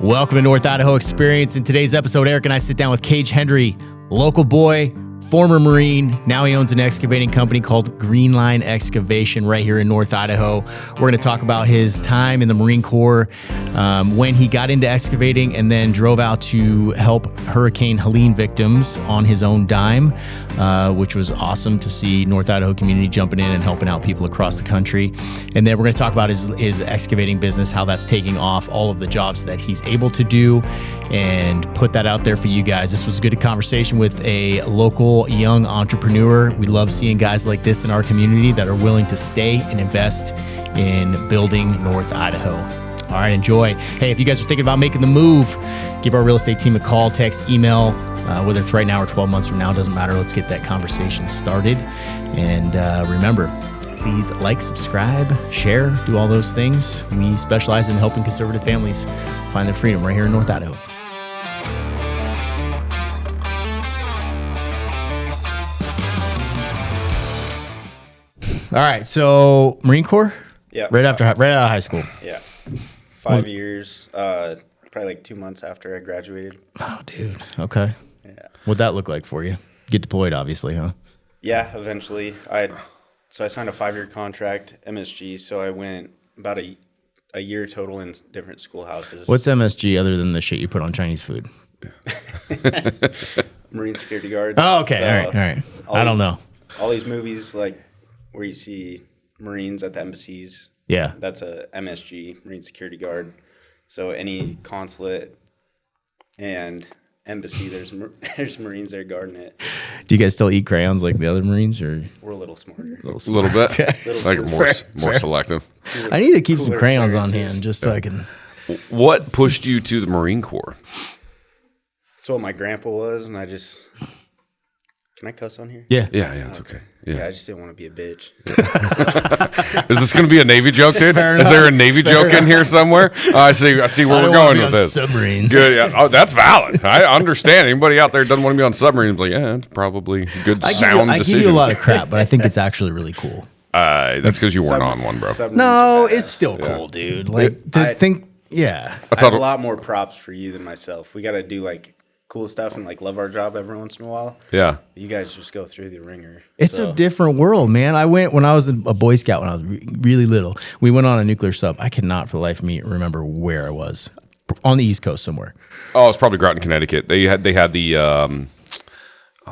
Welcome to North Idaho Experience. In today's episode, Eric and I sit down with Cage Hendry, local boy, former Marine. Now he owns an excavating company called Green Line Excavation right here in North Idaho. We're going to talk about his time in the Marine Corps, when he got into excavating and then drove out to help Hurricane Helene victims on his own dime, which was awesome to see North Idaho community jumping in and helping out people across the country. And then we're going to talk about his excavating business, how that's taking off, all of the jobs that he's able to do, and put that out there for you guys. This was a good conversation with a local young entrepreneur. We love seeing guys like this in our community that are willing to stay and invest in building North Idaho. All right, enjoy. Hey, if you guys are thinking about making the move, give our real estate team a call, text, email, whether it's right now or 12 months from now, doesn't matter. Let's get that conversation started. And remember, please like, subscribe, share, do all those things. We specialize in helping conservative families find their freedom right here in North Idaho. All right, so Marine Corps? Yeah. Right out of high school. Yeah. 5 years, probably like 2 months after I graduated. Oh, dude. Okay. Yeah. What'd that look like for you? Get deployed, obviously, huh? Yeah, eventually. I signed a 5-year contract, MSG, so I went about a year total in different schoolhouses. What's MSG other than the shit you put on Chinese food? Marine Security Guard. Oh, okay. So, All right. I don't know. All these movies, like where you see Marines at the embassies. Yeah. That's a MSG, Marine Security Guard. So any consulate and embassy, there's Marines there guarding it. Do you guys still eat crayons like the other Marines, or We're a little smarter. A little bit, like more selective. I need to keep some Cooler crayons on clearances. hand just so I can. What pushed you to the Marine Corps? That's what my grandpa was, and I just... Can I cuss on here? Yeah. Yeah, it's okay. Yeah, I just didn't want to be a bitch. Is this going to be a Navy joke, dude? Fair Is there a enough. Navy joke in here somewhere? I see where we're going with this. Submarines. Good, yeah. Oh, that's valid. I understand. Anybody out there doesn't want to be on submarines, like, yeah, it's probably a good sound I decision. give you a lot of crap, but I think it's actually really cool. That's because you weren't on one, bro. Submarines No, are badass. it's still cool, dude. Like, to think, yeah. That's I have how a lot more props for you than myself. We got to do like cool stuff and like love our job every once in a while. Yeah. You guys just go through the ringer. It's a different world, man. I went when I was a Boy Scout when I was really little. We went on a nuclear sub. I cannot for the life of me remember where I was. On the East Coast somewhere. Oh, it's probably Groton, Connecticut. They had the oh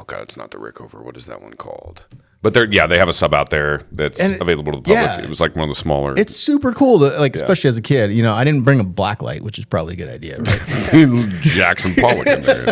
god, it's not the Rickover. What is that one called? But they have a sub out there that's available to the public. yeah. It was like one of the smaller. It's super cool to like, especially as a kid. You know, I didn't bring a black light, which is probably a good idea, right? Jackson Pollock in there.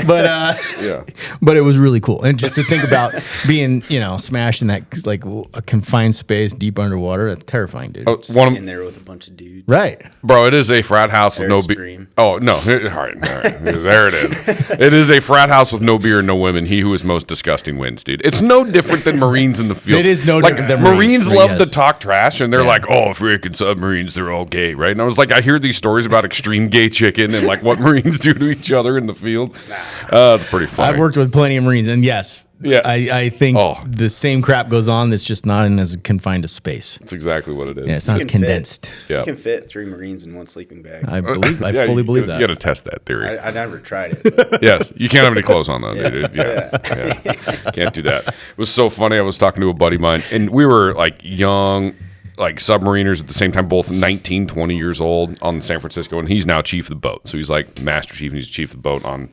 But Yeah. but it was really cool, and just to think about being, smashed in that like a confined space deep underwater, that's terrifying, dude. Oh, one In of, there with a bunch of dudes. Right. bro, it is a frat house with no Eric's beer. dream. Oh no! All right. There it is. It is a frat house with no beer and no women. He who is most disgusting wins, dude. It's no different than Marines in the field. It is no like, different than Marines Marines, love yes. to talk trash, and they're like, "Oh, freaking submarines, they're all gay, right?" And I was like, I hear these stories about extreme gay chicken and like what Marines do to each other in the field. It's pretty funny. I've worked with plenty of Marines, and yes, Yeah. I think Oh. the same crap goes on. That's just not in as confined a space. That's exactly what it is. Yeah, it's not as You can fit- condensed. Yeah. You can fit 3 Marines in one sleeping bag. I believe. I Yeah, fully believe You that. got to test that theory. I never tried it. But Yes, you can't have any clothes on though, dude. Yeah. Can't do that. It was so funny. I was talking to a buddy of mine, and we were like young, like submariners at the same time, both 19, 20 years old on the San Francisco, and he's now chief of the boat. So he's like master chief, and he's chief of the boat on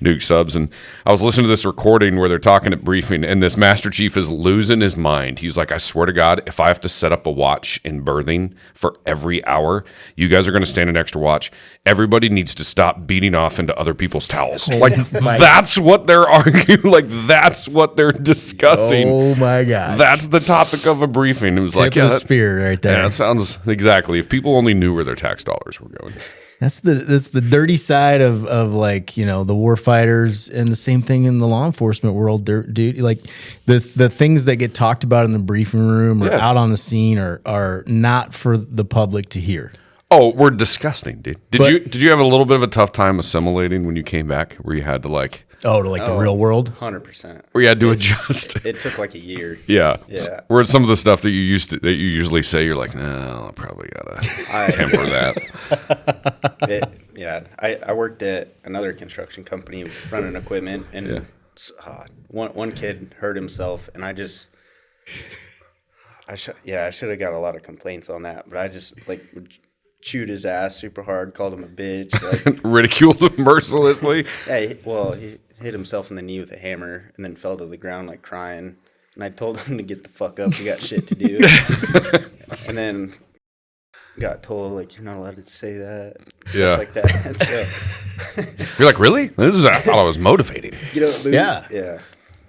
nuke subs. And I was listening to this recording where they're talking at briefing, and this master chief is losing his mind. He's like, I swear to God, if I have to set up a watch in berthing for every hour, you guys are going to stand an extra watch. Everybody needs to stop beating off into other people's towels. Like, that's what they're arguing. Like, that's what they're discussing. Oh my god, That's the topic of a briefing. It was tip like, of the that, spear right there. yeah, that sounds exactly. If people only knew where their tax dollars were going. That's the dirty side of like, the war fighters, and the same thing in the law enforcement world, dude. Like the things that get talked about in the briefing room or out on the scene are not for the public to hear. Oh, we're disgusting, dude. Did you have a little bit of a tough time assimilating when you came back, where you had to like Oh, to like the real world? 100%. where you had to adjust? It took like a year. Yeah. Yeah. Where some of the stuff that you usually say, you're like, no, I probably gotta temper that. bad. I worked at another construction company running equipment, and one kid hurt himself, and I should have got a lot of complaints on that, but I just chewed his ass super hard, called him a bitch, ridiculed him mercilessly. He hit himself in the knee with a hammer and then fell to the ground crying. And I told him to get the fuck up. We got shit to do. And then got told you're not allowed to say that. Yeah, like that. So, you're like, really? I thought I was motivating. Yeah.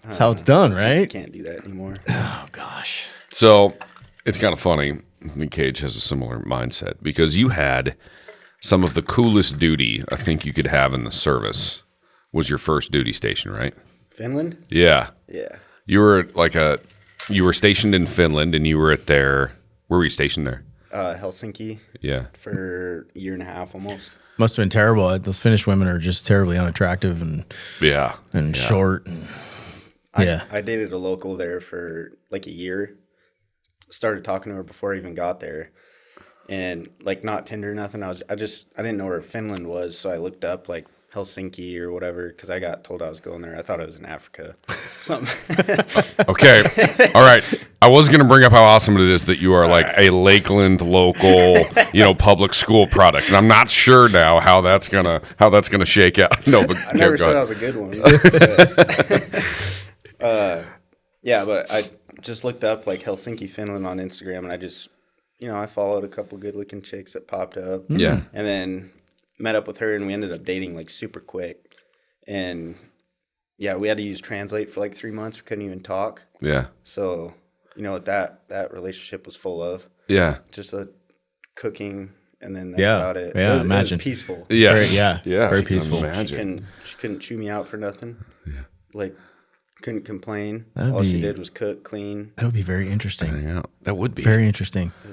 That's how it's done, right? Can't do that anymore. Oh gosh. So it's kind of funny. I think Cage has a similar mindset because you had some of the coolest duty I think you could have in the service was your first duty station, right? Finland? Yeah. Yeah. You were you were stationed in Finland, and you were where were you stationed there? Helsinki. Yeah. For a year and a half almost. Must have been terrible. Those Finnish women are just terribly unattractive and short. And, I dated a local there for a year. Started talking to her before I even got there, and not Tinder or nothing. I didn't know where Finland was, so I looked up Helsinki or whatever because I got told I was going there. I thought I was in Africa. Something. Okay. All right. I was going to bring up how awesome it is that you are a Lakeland local, public school product. And I'm not sure now how that's gonna shake out. No, but I never said I was a good one. But I just looked up Helsinki, Finland on Instagram, and I just, I followed a couple good looking chicks that popped up. Yeah. And then met up with her, and we ended up dating super quick. And we had to use Translate for 3 months. We couldn't even talk. Yeah. So, what that relationship was full of. Yeah. Just cooking, and then that's about it. Yeah, imagine. It was peaceful. Yes. Very peaceful. She couldn't chew me out for nothing. Yeah. Couldn't complain. All she did was cook, clean. That would be very interesting. Yeah, that would be. Very interesting. It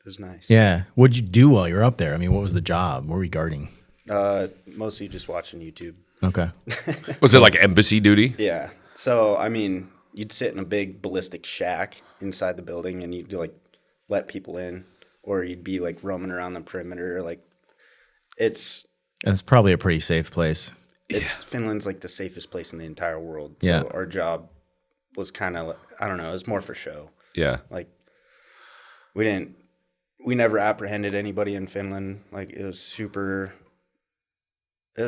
was nice. Yeah. What'd you do while you were up there? I mean, what was the job? What were you guarding? Mostly just watching YouTube. Okay. Was it embassy duty? Yeah. So, you'd sit in a big ballistic shack inside the building, and you'd let people in, or you'd be roaming around the perimeter. It's probably a pretty safe place. Finland's the safest place in the entire world. Yeah. So our job was kind of, I don't know, it was more for show. Yeah. We never apprehended anybody in Finland. It was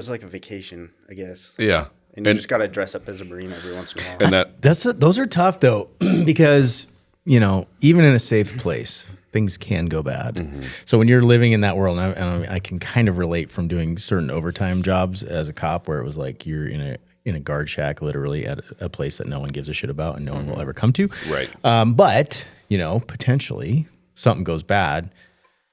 a vacation, I guess. Yeah. And you just got to dress up as a Marine every once in a while. And those are tough though, because, even in a safe place, things can go bad. Mm-hmm. So when you're living in that world, and I can kind of relate from doing certain overtime jobs as a cop, where it was you're in a guard shack, literally at a place that no one gives a shit about and no one will ever come to. Right. But potentially something goes bad.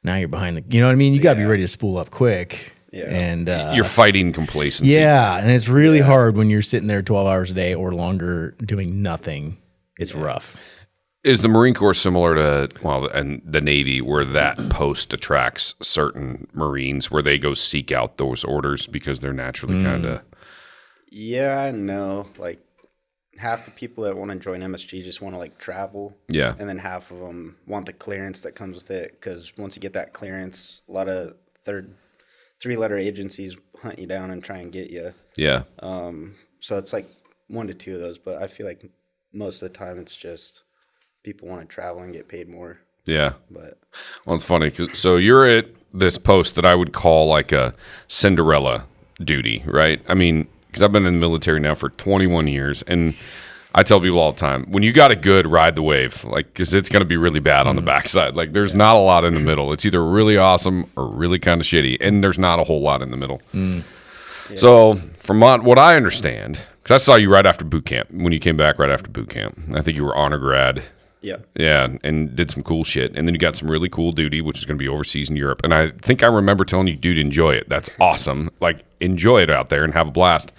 Now you're behind you know what I mean? You got to be ready to spool up quick. Yeah. And you're fighting complacency. Yeah, and it's really hard when you're sitting there 12 hours a day or longer doing nothing. It's rough. Is the Marine Corps similar to, and the Navy, where that post attracts certain Marines where they go seek out those orders because they're naturally kind of... Yeah, no. Half the people that want to join MSG just want to travel. Yeah. And then half of them want the clearance that comes with it, because once you get that clearance, a lot of three-letter agencies hunt you down and try and get you. Yeah. So it's 1 to 2 of those, but I feel most of the time it's just people want to travel and get paid more. Yeah. But it's funny. So you're at this post that I would call a Cinderella duty, right? Because I've been in the military now for 21 years, and I tell people all the time, when you got it good, ride the wave, because it's going to be really bad on the backside. There's not a lot in the middle. It's either really awesome or really kind of shitty, and there's not a whole lot in the middle. Yeah. So from what I understand, because I saw you right after boot camp, when you came back right after boot camp, I think you were honor grad. Yeah. Yeah, and did some cool shit. And then you got some really cool duty, which is going to be overseas in Europe. And I think I remember telling you, dude, enjoy it. That's awesome. Enjoy it out there and have a blast.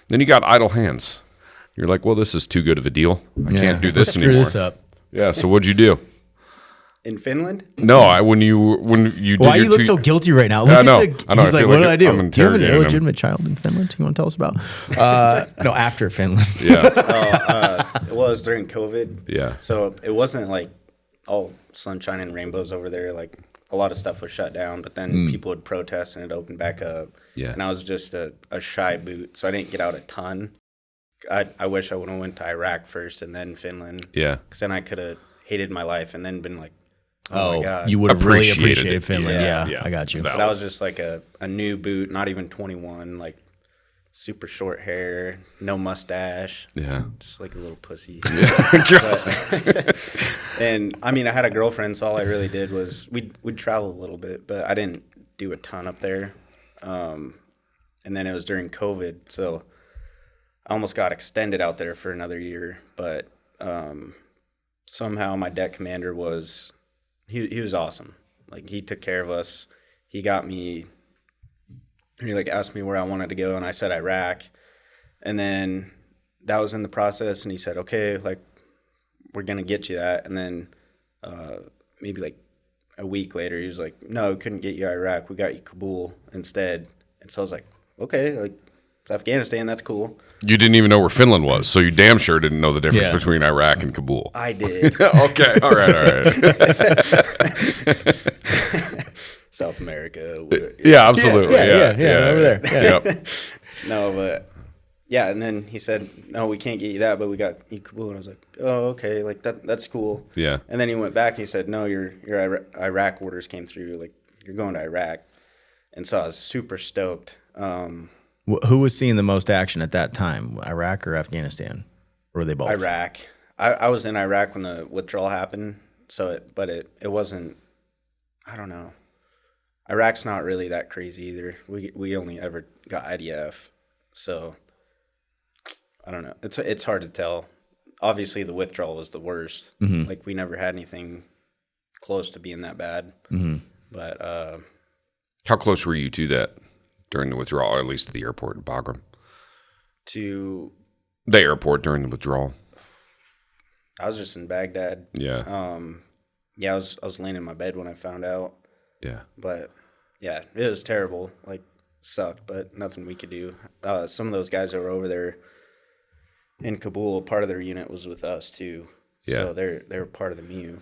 Then you got idle hands. You're like, well, this is too good of a deal. I can't do this anymore. Screw this up. Yeah, so what'd you do? In Finland? No, when you did Why your you look so guilty right now? Look I know. He's I what did I do? I'm Do you have an interrogating him. illegitimate child in Finland you want to tell us about? No, after Finland. Yeah. It was during COVID. Yeah. So it wasn't all sunshine and rainbows over there. a lot of stuff was shut down, but then people would protest and it opened back up. Yeah. And I was just a shy boot, so I didn't get out a ton. I wish I would have went to Iraq first and then Finland. Yeah. Because then I could have hated my life and then been like, oh my God. You would have really Appreciated appreciated it. Finland. Yeah. Yeah, I got you. It's But I was just like a new boot, not even 21, like super short hair, no mustache. Yeah. Just like a little pussy. And I mean, I had a girlfriend, so all I really did was we'd travel a little bit, but I didn't do a ton up there. And then it was during COVID, so I almost got extended out there for another year. But somehow my deck commander was he was awesome. Like he took care of us. He got me. He like asked me where I wanted to go, and I said Iraq. And then that was in the process, and he said, "Okay, like we're gonna get you that." And then maybe like a week later, he was like, "No, we couldn't get you Iraq. We got you Kabul instead." And so I was like, "Okay, like it's Afghanistan. That's cool." You didn't even know where Finland was, so you damn sure didn't know the difference Yeah. between Iraq and Kabul. I did. Okay, all right. South America. Yeah, absolutely. Yeah, over there. Yeah. Yep. No, but yeah, and then he said, "No, we can't get you that, but we got you Kabul." And I was like, "Oh, okay, like that's cool." Yeah. And then he went back and he said, "No, your Iraq orders came through. Like you're going to Iraq." And so I was super stoked. Who was seeing the most action at that time, Iraq or Afghanistan? Or were they both? Iraq. I was in Iraq when the withdrawal happened. So, it wasn't. I don't know. Iraq's not really that crazy either. We only ever got IDF, so I don't know. It's hard to tell. Obviously, the withdrawal was the worst. Mm-hmm. Like we never had anything close to being that bad. Mm-hmm. But How close were you to that during the withdrawal, or at least to the airport in Bagram? to The airport during the withdrawal. I was just in Baghdad. Yeah. Yeah, I was laying in my bed when I found out. Yeah. But yeah, it was terrible. Like sucked, but nothing we could do. Some of those guys that were over there in Kabul, part of their unit was with us too. Yeah. So they were part of the MU.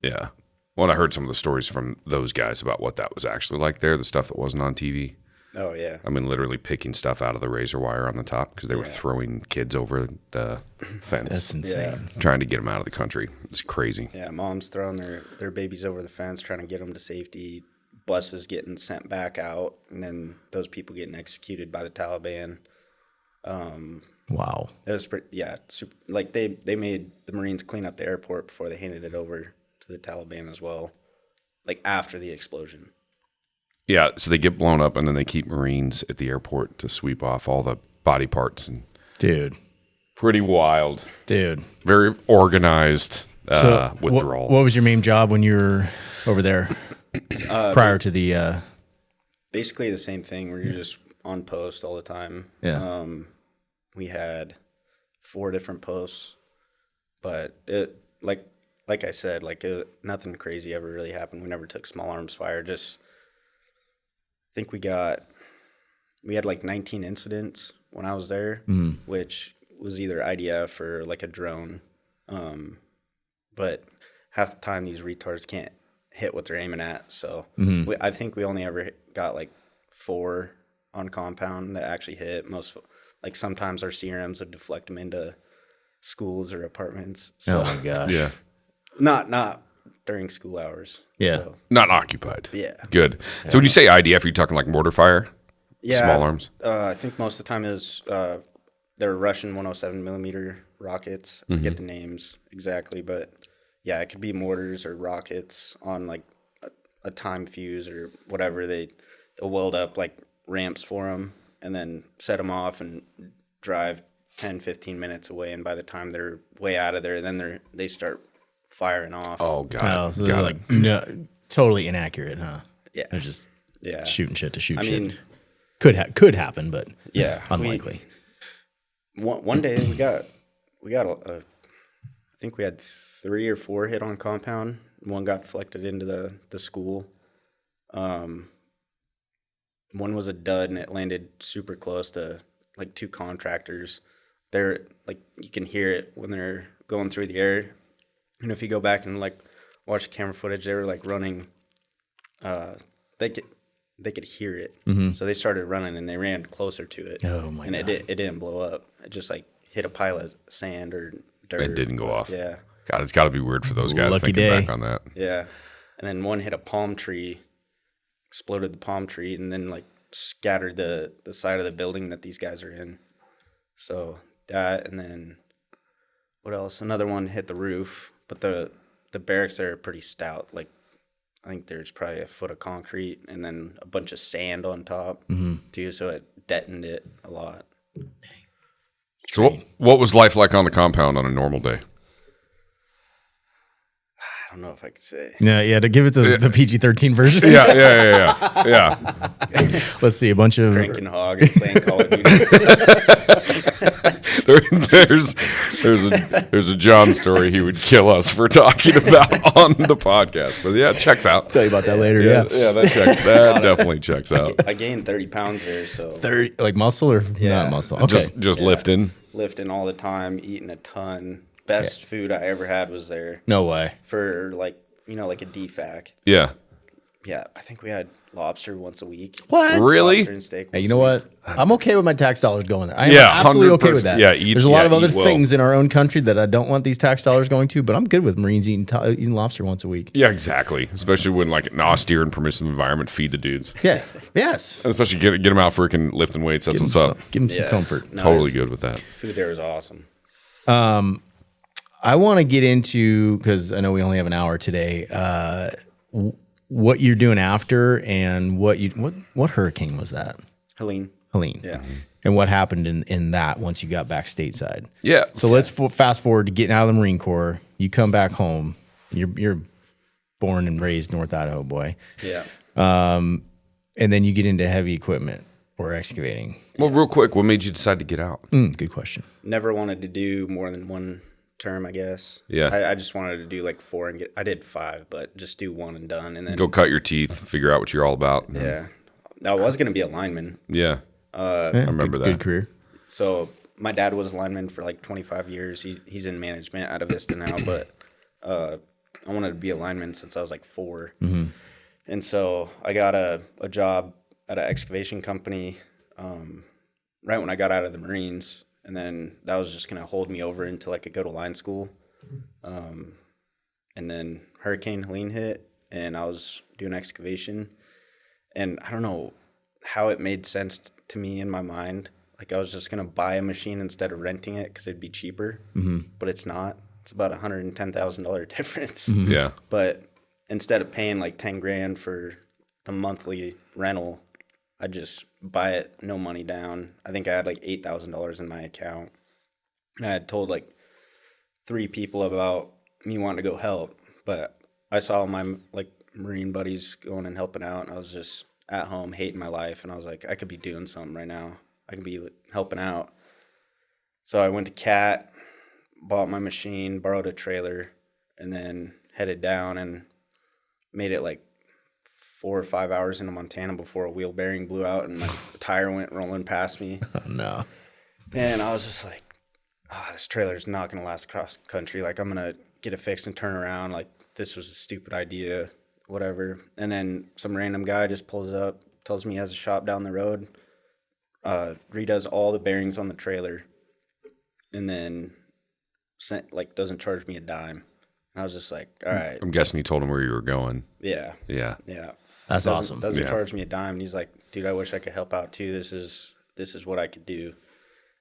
Yeah. Well, I heard some of the stories from those guys about what that was actually like there, the stuff that wasn't on TV. Oh yeah. I mean, literally picking stuff out of the razor wire on the top because they were throwing kids over the fence. That's insane. Trying to get them out of the country. It's crazy. Yeah, moms throwing their babies over the fence, trying to get them to safety. Buses getting sent back out, and then those people getting executed by the Taliban. Wow. It was super, like they made the Marines clean up the airport before they handed it over to the Taliban as well, like after the explosion. Yeah, so they get blown up, and then they keep Marines at the airport to sweep off all the body parts. And Dude. pretty wild. Dude. Very organized withdrawal. What was your main job when you were over there prior to the... Basically the same thing where you're just on post all the time. Yeah. We had 4 different posts, but it like I said, nothing crazy ever really happened. We never took small arms fire. Just I think we had like 19 incidents when I was there, which was either IDF or like a drone. But half the time these retards can't hit what they're aiming at. So I think we only ever got like 4 on compound that actually hit. Like sometimes our CRMs would deflect them into schools or apartments. So Oh my gosh. Yeah. not during school hours. Yeah. So, Not occupied. yeah. Good. So when you say IDF, are you talking like mortar fire? Yeah. Small arms? I think most of the time it was they're Russian 107 millimeter rockets. I forget the names exactly, but yeah, it could be mortars or rockets on like a time fuse or whatever. They'll weld up like ramps for them and then set them off and drive 10, 15 minutes away. And by the time they're way out of there, then they start firing off. Oh, God. Oh, so they're like no, totally inaccurate, huh? Yeah. They're just Yeah. shooting shit to shoot I shit. mean, Could happen, but yeah. unlikely. One day we got I think we had 3 or 4 hit on compound. One got deflected into the school. One was a dud and it landed super close to like 2 contractors. They're like, you can hear it when they're going through the air. And if you go back and like watch the camera footage, they were like running they could hear it. So they started running and they ran closer to it. Oh my and God. it didn't blow up. It just like hit a pile of sand or dirt. It didn't go off. Yeah. God, it's got to be weird for those guys Lucky thinking day. back on that. Yeah. And then one hit a palm tree, exploded the palm tree, and then like scattered the side of the building that these guys are in. So that, and then what else? Another one hit the roof, but the barracks there are pretty stout. Like I think there's probably a foot of concrete and then a bunch of sand on top too. So it deadened it a lot. So what was life like on the compound on a normal day? I don't know if I could say. Yeah, to give it to the PG-13 version. Yeah. Let's see, a bunch of Cranking hog and playing Call of Duty. There's a John story he would kill us for talking about on the podcast. But yeah, it checks out. tell you about that later. Yeah. That definitely checks out. I gained 30 pounds there, so 30 like muscle or not muscle? Okay. Just lifting. lifting all the time, eating a ton. Best food I ever had was there No way. for like a DFAC. Yeah. Yeah, I think we had lobster once a week. What? Really? Lobster and steak. Hey, you once know a what? week. I'm okay with my tax dollars going there. I am Yeah, absolutely okay with 100%. that. Yeah, There's a lot of other eat well. things in our own country that I don't want these tax dollars going to, but I'm good with Marines eating lobster once a week. Yeah, exactly. Especially when like an austere and permissive environment, feed the dudes. Yeah. Yes. And especially get them out freaking lifting weights. That's what's up. Give them some Yeah. comfort. No, Totally it's- good with that. Food there was awesome. I want to get into, because I know we only have an hour today, what you're doing after and what hurricane was that? Helene. Helene. Yeah. And what happened in that once you got back stateside. Yeah. So let's fast forward to getting out of the Marine Corps. You come back home. You're born and raised North Idaho boy. Yeah. And then you get into heavy equipment or excavating. Well, real quick, what made you decide to get out? Good question. Never wanted to do more than one term, I guess. Yeah. I just wanted to do like 4 and I did 5, but just do 1 and done. And then, Go cut your teeth, figure out what you're all about. yeah. I was going to be a lineman. Yeah. I remember that. Good career. So my dad was a lineman for like 25 years. He's in management out of Vista now, but I wanted to be a lineman since I was like 4. And so I got a job at an excavation company right when I got out of the Marines. And then that was just going to hold me over until I could go to line school. And then Hurricane Helene hit, and I was doing excavation. And I don't know how it made sense to me in my mind. Like I was just going to buy a machine instead of renting it because it'd be cheaper. But it's not. It's about $110,000 difference. Yeah. But instead of paying like 10 grand for the monthly rental, I just buy it, no money down. I think I had like $8,000 in my account. And I had told like 3 people about me wanting to go help. But I saw my like Marine buddies going and helping out. And I was just at home hating my life. And I was like, I could be doing something right now. I could be helping out. So I went to CAT, bought my machine, borrowed a trailer, and then headed down and made it like 4 or 5 hours into Montana before a wheel bearing blew out and my tire went rolling past me. Oh, no. And I was just like, this trailer is not going to last across country. Like, I'm going to get it fixed and turn around. Like, this was a stupid idea, whatever. And then some random guy just pulls up, tells me he has a shop down the road, redoes all the bearings on the trailer, and then doesn't charge me a dime. And I was just like, all right. I'm guessing you told him where you were going. Yeah. Yeah. Yeah. That's awesome. Doesn't Yeah. charge me a dime. And he's like, dude, I wish I could help out too. This is what I could do.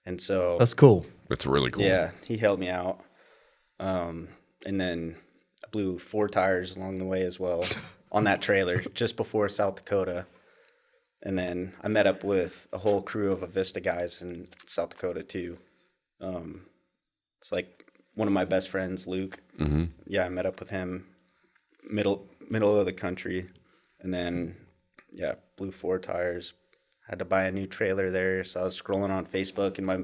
And so That's cool. It's really cool. yeah, he helped me out. And then I blew 4 tires along the way as well on that trailer just before South Dakota. And then I met up with a whole crew of Avista guys in South Dakota too. It's like one of my best friends, Luke. Mm-hmm. Yeah, I met up with him middle of the country. And then, yeah, blew 4 tires. Had to buy a new trailer there. So I was scrolling on Facebook and my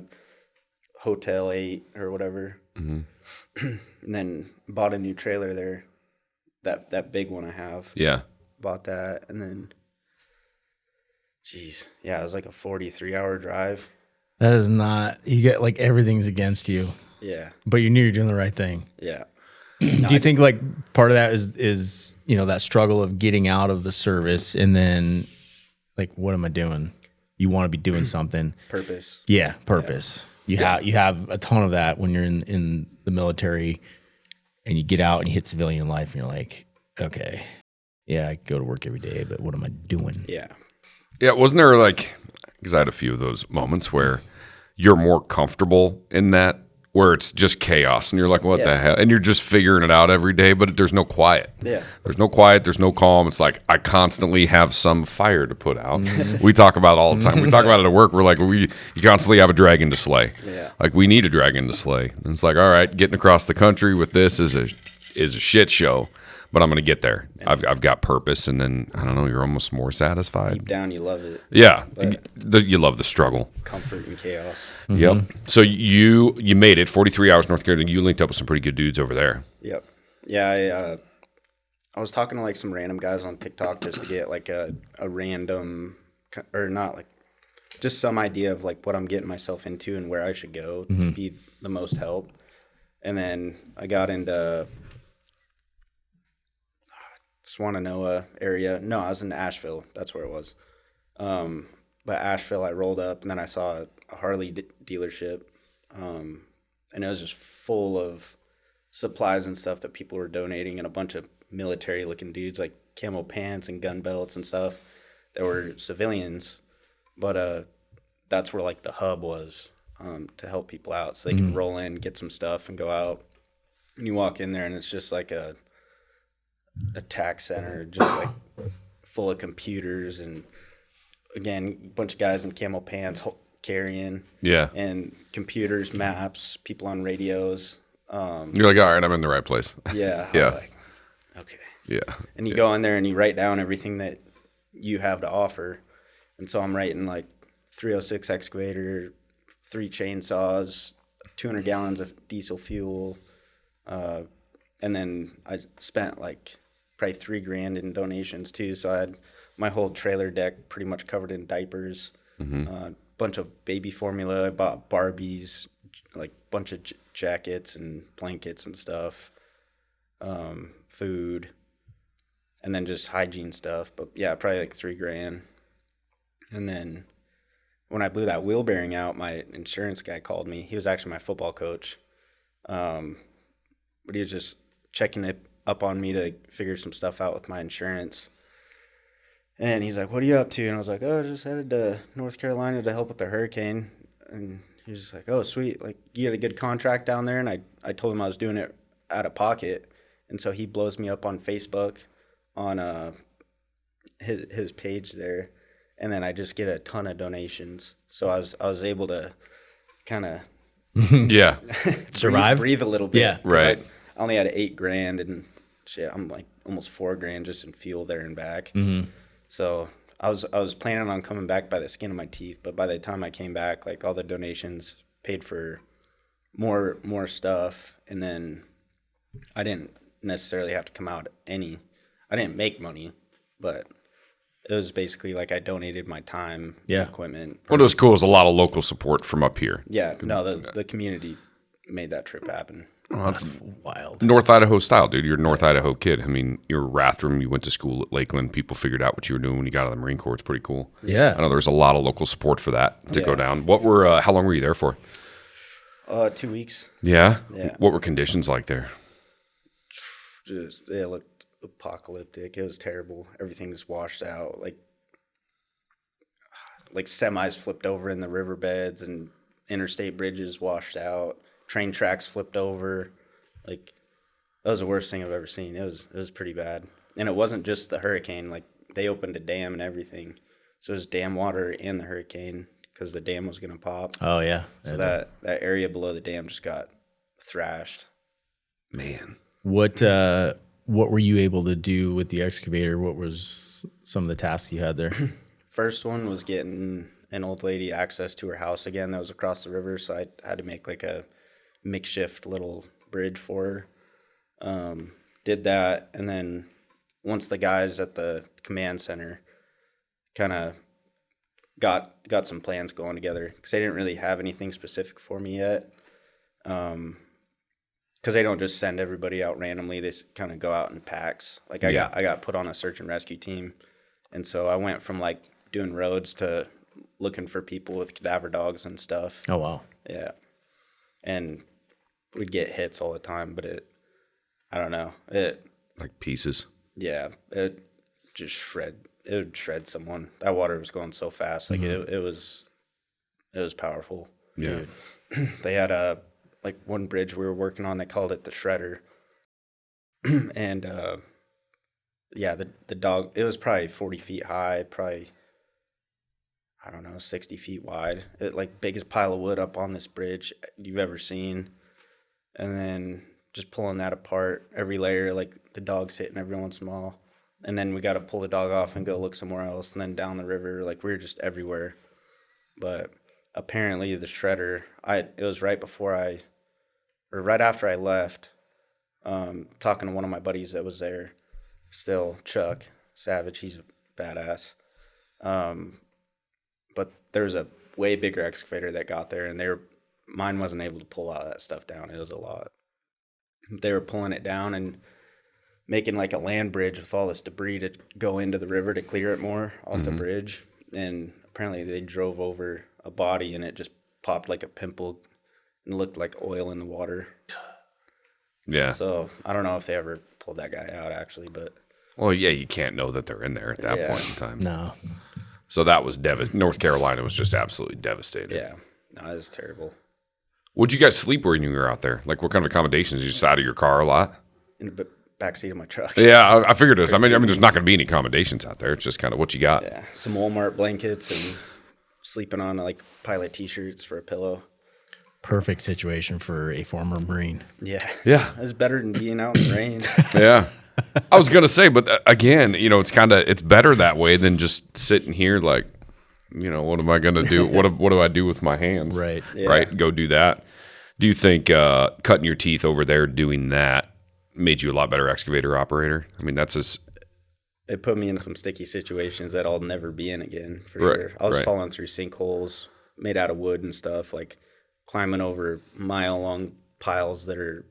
Hotel 8 or whatever. Mm-hmm. And then bought a new trailer there. That big one I have. Yeah. Bought that. And then, geez, yeah, it was like a 43-hour drive. That is not, you get like everything's against you, Yeah, but you knew you're doing the right thing. yeah. Do you think like part of that is, you know, that struggle of getting out of the service and then like, what am I doing? You want to be doing something. Purpose. Yeah. Purpose. Yeah. You have a ton of that when you're in the military and you get out and you hit civilian life and you're like, okay, yeah, I go to work every day, but what am I doing? Yeah. Yeah. Wasn't there like, because I had a few of those moments where you're more comfortable in that, where it's just chaos and you're like, what the hell? And you're just figuring it out every day, but there's no quiet. Yeah. There's no quiet. There's no calm. It's like, I constantly have some fire to put out. We talk about it all the time. We talk about it at work. We're like, you constantly have a dragon to slay. Yeah. Like we need a dragon to slay. And it's like, all right, getting across the country with this is a shit show, but I'm going to get there. I've got purpose. And then, I don't know, you're almost more satisfied. Deep down, you love it. Yeah. You love the struggle. Comfort and chaos. Yep. So you made it 43 hours North Carolina. You linked up with some pretty good dudes over there. Yep. Yeah. I was talking to like some random guys on TikTok just to get like a random, or not like, just some idea of like what I'm getting myself into and where I should go to be the most help. And then I got into Swannanoa area. No, I was in Asheville. That's where it was. But Asheville, I rolled up, and then I saw a Harley dealership, and it was just full of supplies and stuff that people were donating, and a bunch of military-looking dudes, like camo pants and gun belts and stuff, that were civilians. But that's where, like, the hub was to help people out, so they can roll in, get some stuff, and go out. And you walk in there, and it's just like a tax center, just like full of computers, and again, a bunch of guys in camo pants carrying, and computers, maps, people on radios. You're like, all right, I'm in the right place. Yeah. I was like, okay. Yeah. And you go in there and you write down everything that you have to offer. And so I'm writing like 306 excavator, 3 chainsaws, 200 gallons of diesel fuel. And then I spent like probably $3,000 in donations too. So I had my whole trailer deck pretty much covered in diapers, bunch of baby formula. I bought Barbies, like bunch of jackets and blankets and stuff, food, and then just hygiene stuff. But yeah, probably like $3,000. And then when I blew that wheel bearing out, my insurance guy called me. He was actually my football coach, but he was just checking it up on me to figure some stuff out with my insurance. And he's like, what are you up to? And I was like, oh, I just headed to North Carolina to help with the hurricane. And he was just like, oh, sweet. Like, you had a good contract down there? And I told him I was doing it out of pocket. And so he blows me up on Facebook on his page there. And then I just get a ton of donations. So I was able to kind of survive, breathe a little bit. Yeah, right. I only had $8,000 and shit. I'm like almost $4,000 just in fuel there and back. So I was planning on coming back by the skin of my teeth, but by the time I came back, like all the donations paid for more stuff, and then I didn't necessarily have to come out any. I didn't make money, but it was basically like I donated my time, equipment. What was cool is a lot of local support from up here. Yeah, no, the community made that trip happen. Oh, that's wild. North Idaho style, dude. You're a North Idaho kid. I mean, you're Rathdrum. You went to school at Lakeland. People figured out what you were doing when you got out of the Marine Corps. It's pretty cool. Yeah. I know there was a lot of local support for that to go down. How long were you there for? 2 weeks. Yeah? Yeah. What were conditions like there? It looked apocalyptic. It was terrible. Everything's washed out. Like semis flipped over in the riverbeds, and interstate bridges washed out. Train tracks flipped over. Like, that was the worst thing I've ever seen. It was pretty bad. And it wasn't just the hurricane. Like, they opened a dam and everything. So it was dam water in the hurricane because the dam was going to pop. Oh, yeah. So that area below the dam just got thrashed. Man. What were you able to do with the excavator? What was some of the tasks you had there? First one was getting an old lady access to her house again that was across the river. So I had to make like a makeshift little bridge for her. Did that, and then once the guys at the command center kind of got some plans going together, because they didn't really have anything specific for me yet, because they don't just send everybody out randomly. They kind of go out in packs. Like I got put on a search and rescue team, and so I went from like doing roads to looking for people with cadaver dogs and stuff. Oh wow. Yeah, and we'd get hits all the time, but I don't know, like pieces. Yeah, it would shred someone. That water was going so fast, like it was powerful. Yeah, they had like one bridge we were working on. They called it the shredder, and the dog. It was probably 40 feet high, probably I don't know 60 feet wide. It like biggest pile of wood up on this bridge you've ever seen, and then just pulling that apart every layer. Like the dog's hitting every once in a while, and then we got to pull the dog off and go look somewhere else, and then down the river. Like we were just everywhere, but apparently the shredder. It was right after I left, talking to one of my buddies that was there still, Chuck Savage. He's a badass. But there's a way bigger excavator that got there, and mine wasn't able to pull all that stuff down. It was a lot. They were pulling it down and making like a land bridge with all this debris to go into the river to clear it more off the bridge. And apparently they drove over a body, and it just popped like a pimple and looked like oil in the water. Yeah. So I don't know if they ever pulled that guy out actually, but. Well, yeah, you can't know that they're in there at that point in time. No. So that was North Carolina was just absolutely devastated. Yeah. No, it was terrible. Would you guys sleep when you were out there? Like what kind of accommodations? You just out of your car a lot? In the backseat of my truck. Yeah, I figured this. I mean, there's not going to be any accommodations out there. It's just kind of what you got. Yeah, some Walmart blankets and sleeping on like pilot T-shirts for a pillow. Perfect situation for a former Marine. Yeah. Yeah. It's better than being out in the rain. Yeah. I was going to say, but again, it's better that way than just sitting here like, what am I going to do? What do I do with my hands? Right. Yeah. Right. Go do that. Do you think cutting your teeth over there doing that made you a lot better excavator operator? I mean, It put me in some sticky situations that I'll never be in again, for sure. I was falling through sinkholes made out of wood and stuff, like climbing over mile-long piles that are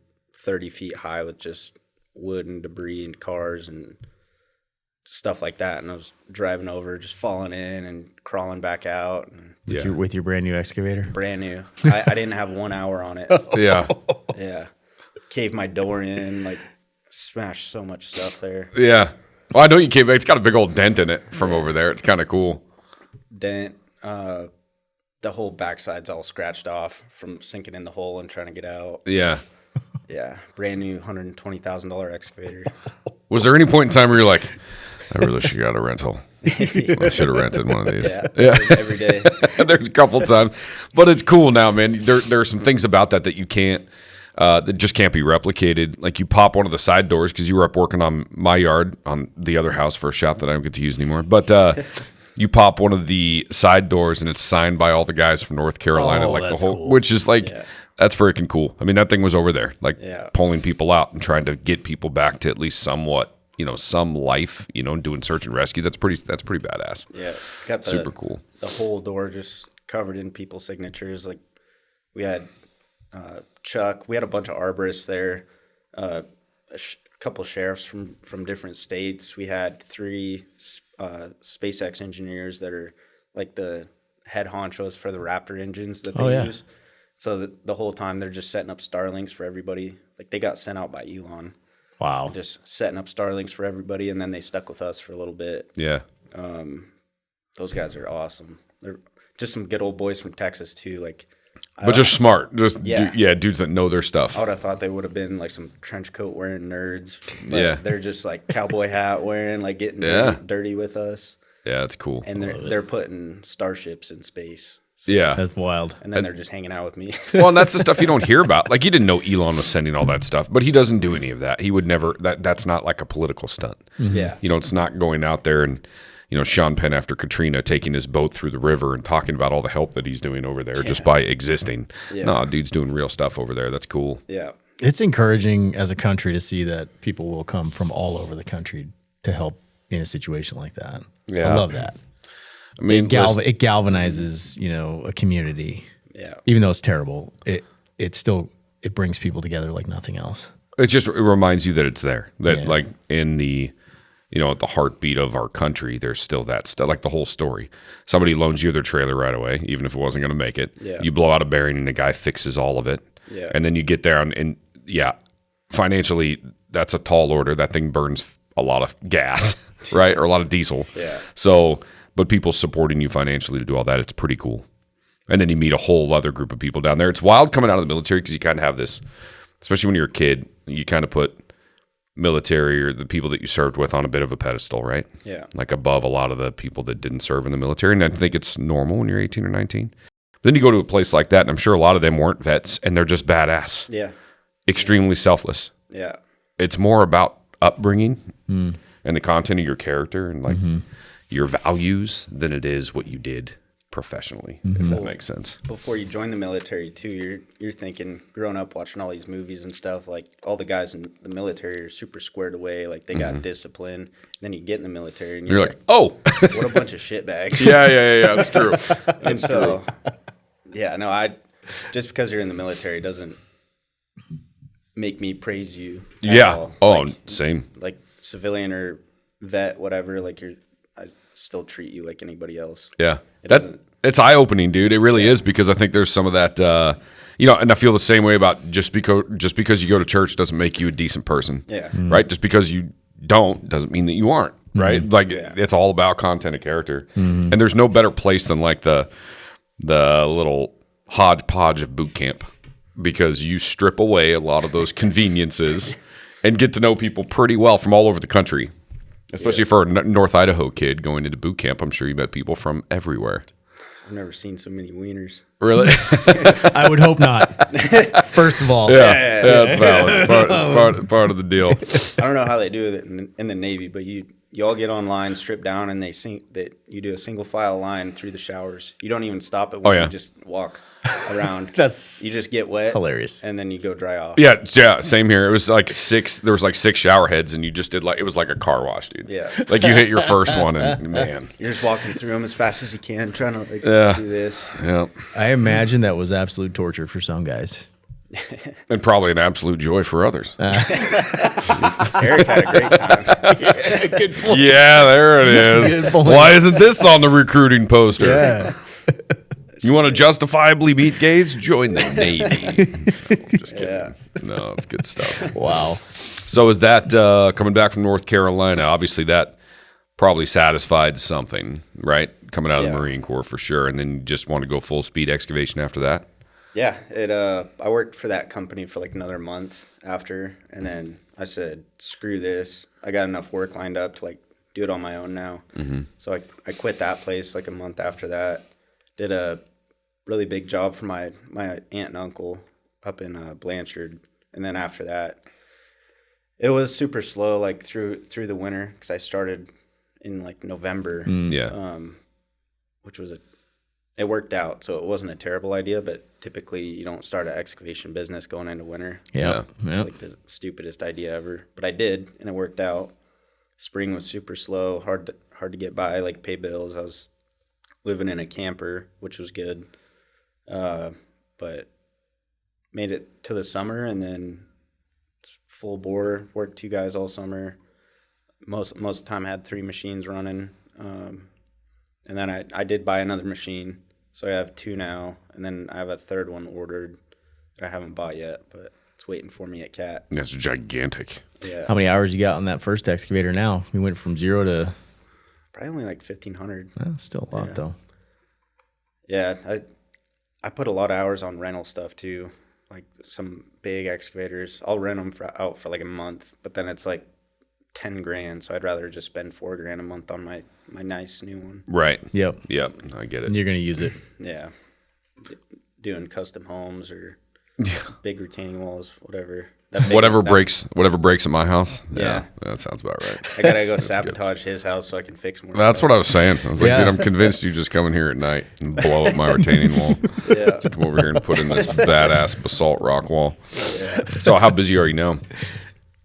30 feet high with just wood and debris and cars and stuff like that. And I was driving over, just falling in and crawling back out. And With your brand new excavator? brand new. I didn't have 1 hour on it. yeah. Yeah. Caved my door in, like smashed so much stuff there. Yeah. Well, I know you came back. It's got a big old dent in it from over there. It's kind of cool. Dent. The whole backside's all scratched off from sinking in the hole and trying to get out. Yeah. Yeah. Brand new $120,000 excavator. Was there any point in time where you're like, I really should have got a rental? I should have rented one of these. Yeah. Every day. There's a couple times. But it's cool now, man. There are some things about that you can't, that just can't be replicated. Like you pop one of the side doors because you were up working on my yard on the other house for a shop that I don't get to use anymore. But you pop one of the side doors and it's signed by all the guys from North Carolina, like the whole, cool. Which is like, that's freaking cool. I mean, that thing was over there, like pulling people out and trying to get people back to at least somewhat, some life, doing search and rescue. That's pretty badass. Yeah. Got super cool. The whole door just covered in people's signatures. Like we had Chuck, we had a bunch of arborists there, a couple sheriffs from different states. We had 3 SpaceX engineers that are like the head honchos for the Raptor engines that they use. So the whole time they're just setting up Starlinks for everybody. Like they got sent out by Elon. Wow. Just setting up Starlinks for everybody, and then they stuck with us for a little bit. Yeah. Those guys are awesome. They're just some good old boys from Texas too. Like, but just smart. Just dudes that know their stuff. I would have thought they would have been like some trench coat wearing nerds. But they're just like cowboy hat wearing, like getting dirty with us. Yeah, it's cool. And they're putting starships in space. So, yeah, that's wild. And then they're just hanging out with me. Well, and that's the stuff you don't hear about. Like, you didn't know Elon was sending all that stuff, but he doesn't do any of that. He would never. That's not like a political stunt. Mm-hmm. Yeah, it's not going out there and Sean Penn after Katrina taking his boat through the river and talking about all the help that he's doing over there just by existing. Yeah. No, dude's doing real stuff over there. That's cool. Yeah, it's encouraging as a country to see that people will come from all over the country to help in a situation like that. Yeah, I love that. I mean, it galvanizes, a community. Yeah. Even though it's terrible, it still it brings people together like nothing else. It reminds you that it's there. That like in the, at the heartbeat of our country, there's still that stuff. Like the whole story. Somebody loans you their trailer right away, even if it wasn't going to make it. Yeah. You blow out a bearing and the guy fixes all of it. Yeah. And then you get there and financially, that's a tall order. That thing burns a lot of gas, right? Or a lot of diesel. Yeah. So, but people supporting you financially to do all that, it's pretty cool. And then you meet a whole other group of people down there. It's wild coming out of the military because you kind of have this, especially when you're a kid, you kind of put military or the people that you served with on a bit of a pedestal, right? Yeah. Like above a lot of the people that didn't serve in the military. And I think it's normal when you're 18 or 19. But then you go to a place like that, and I'm sure a lot of them weren't vets, and they're just badass. Yeah. Extremely selfless. Yeah. It's more about upbringing and the content of your character and like your values than it is what you did professionally, if that makes sense. Before you join the military too, you're thinking, growing up watching all these movies and stuff, like all the guys in the military are super squared away, like they got discipline. And then you get in the military and You're like, oh, what a bunch of shitbags. yeah, it's true. And so, just because you're in the military doesn't make me praise you. Yeah. All. Oh, like, same. Like civilian or vet, whatever, like I still treat you like anybody else. Yeah. doesn't- It's eye-opening, dude. It really is, because I think there's some of that, and I feel the same way about just because you go to church doesn't make you a decent person. Yeah. Right? Just because you don't doesn't mean that you aren't, right? Like it's all about content and character. And there's no better place than like the little hodgepodge of boot camp, because you strip away a lot of those conveniences and get to know people pretty well from all over the country. Especially for a North Idaho kid going into boot camp, I'm sure you met people from everywhere. I've never seen so many wieners. Really? I would hope not. First of all. Yeah, that's valid. Part of the deal. I don't know how they do it in the Navy, but you all get online, strip down, and you do a single file line through the showers. You don't even stop it when you just walk around. That's you just get wet, hilarious, and then you go dry off. Yeah, same here. It was like six. There was like 6 shower heads, and you just did it was like a car wash, dude. Yeah, like you hit your first one, and man, you're just walking through them as fast as you can, trying to do this. Yeah, I imagine that was absolute torture for some guys. And probably an absolute joy for others. Eric had a great time. Good point. Yeah, there it is. Good point. Why isn't this on the recruiting poster? Yeah. You want to justifiably meet gays? Join the Navy. Just kidding. Yeah. No, it's good stuff. Wow. So is that coming back from North Carolina? Obviously, that probably satisfied something, right? Coming out of the Marine Corps for sure. And then you just want to go full speed excavation after that? Yeah, I worked for that company for like another month after, and then I said, screw this. I got enough work lined up to like do it on my own now. Mm-hmm. So I quit that place like a month after that. Did a really big job for my aunt and uncle up in Blanchard, and then after that, it was super slow like through the winter, because I started in like November. Which was it worked out, so it wasn't a terrible idea, but typically you don't start an excavation business going into winter. Yeah. It's like the stupidest idea ever, but I did, and it worked out. Spring was super slow, hard to get by, like pay bills. I was living in a camper, which was good, but made it to the summer, and then full bore, worked 2 guys all summer. Most of the time had 3 machines running, and then I did buy another machine, so I have 2 now, and then I have a third one ordered that I haven't bought yet, but it's waiting for me at CAT. That's gigantic. Yeah. How many hours you got on that first excavator now? We went from 0 to... Probably only like 1,500. Still a lot, though. Yeah, I put a lot of hours on rental stuff, too. Like some big excavators. I'll rent them out for like a month, but then it's like $10,000, so I'd rather just spend $4,000 a month on my nice new one. Right. Yep. I get it. And you're going to use it. Yeah. Doing custom homes or big retaining walls, whatever. Whatever breaks at my house. Yeah. That sounds about right. I gotta go sabotage his house so I can fix more. That's stuff. what I was saying. I was like, dude, I'm convinced you just come in here at night and blow up my retaining wall. Yeah. To come over here and put in this badass basalt rock wall. Yeah. So how busy are you now?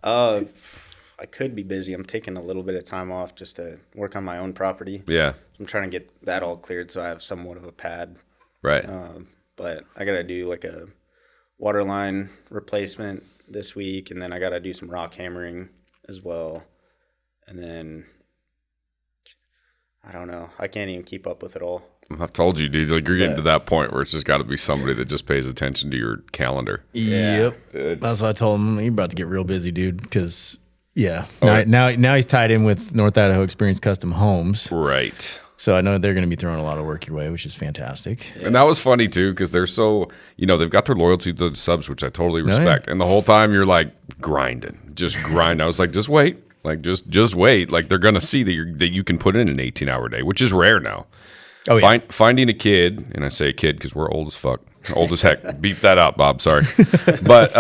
I could be busy. I'm taking a little bit of time off just to work on my own property. Yeah. I'm trying to get that all cleared so I have somewhat of a pad. Right. But I gotta do like a water line replacement this week, and then I got to do some rock hammering as well. And then I don't know. I can't even keep up with it all. I've told you, dude. Like you're getting to that point where it's just got to be somebody that just pays attention to your calendar. Yep. That's what I told him. You're about to get real busy, dude. Because now he's tied in with North Idaho Experience Custom Homes. Right. So I know they're going to be throwing a lot of work your way, which is fantastic. And that was funny too, because they're so, they've got their loyalty to the subs, which I totally respect. And the whole time you're like grinding, just grind. I was like, just wait, like just wait. Like they're going to see that you can put in an 18-hour day, which is rare now. Oh, yeah. Finding a kid, and I say kid because we're old as fuck, old as heck. Beep that out, Bob. Sorry, but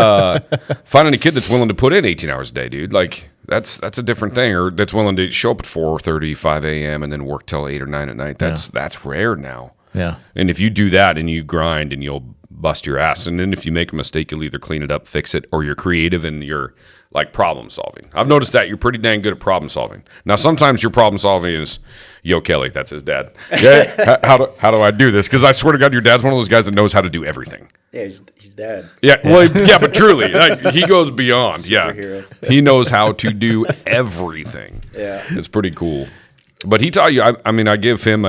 finding a kid that's willing to put in 18 hours a day, dude, like that's a different thing. Or that's willing to show up at 4:30, 5 a.m. and then work till 8 or 9 at night. That's rare now. Yeah. And if you do that and you grind and you'll bust your ass, and then if you make a mistake, you'll either clean it up, fix it, or you're creative and you're like problem solving. I've noticed that you're pretty dang good at problem solving. Now, sometimes your problem solving is, yo, Kelly, that's his dad. Yeah, how do I do this? Because I swear to God, your dad's one of those guys that knows how to do everything. Yeah, he's dad. Yeah, well, yeah, but truly, like, he goes beyond. Superhero. Yeah, he knows how to do everything. Yeah, it's pretty cool. But he taught you. I give him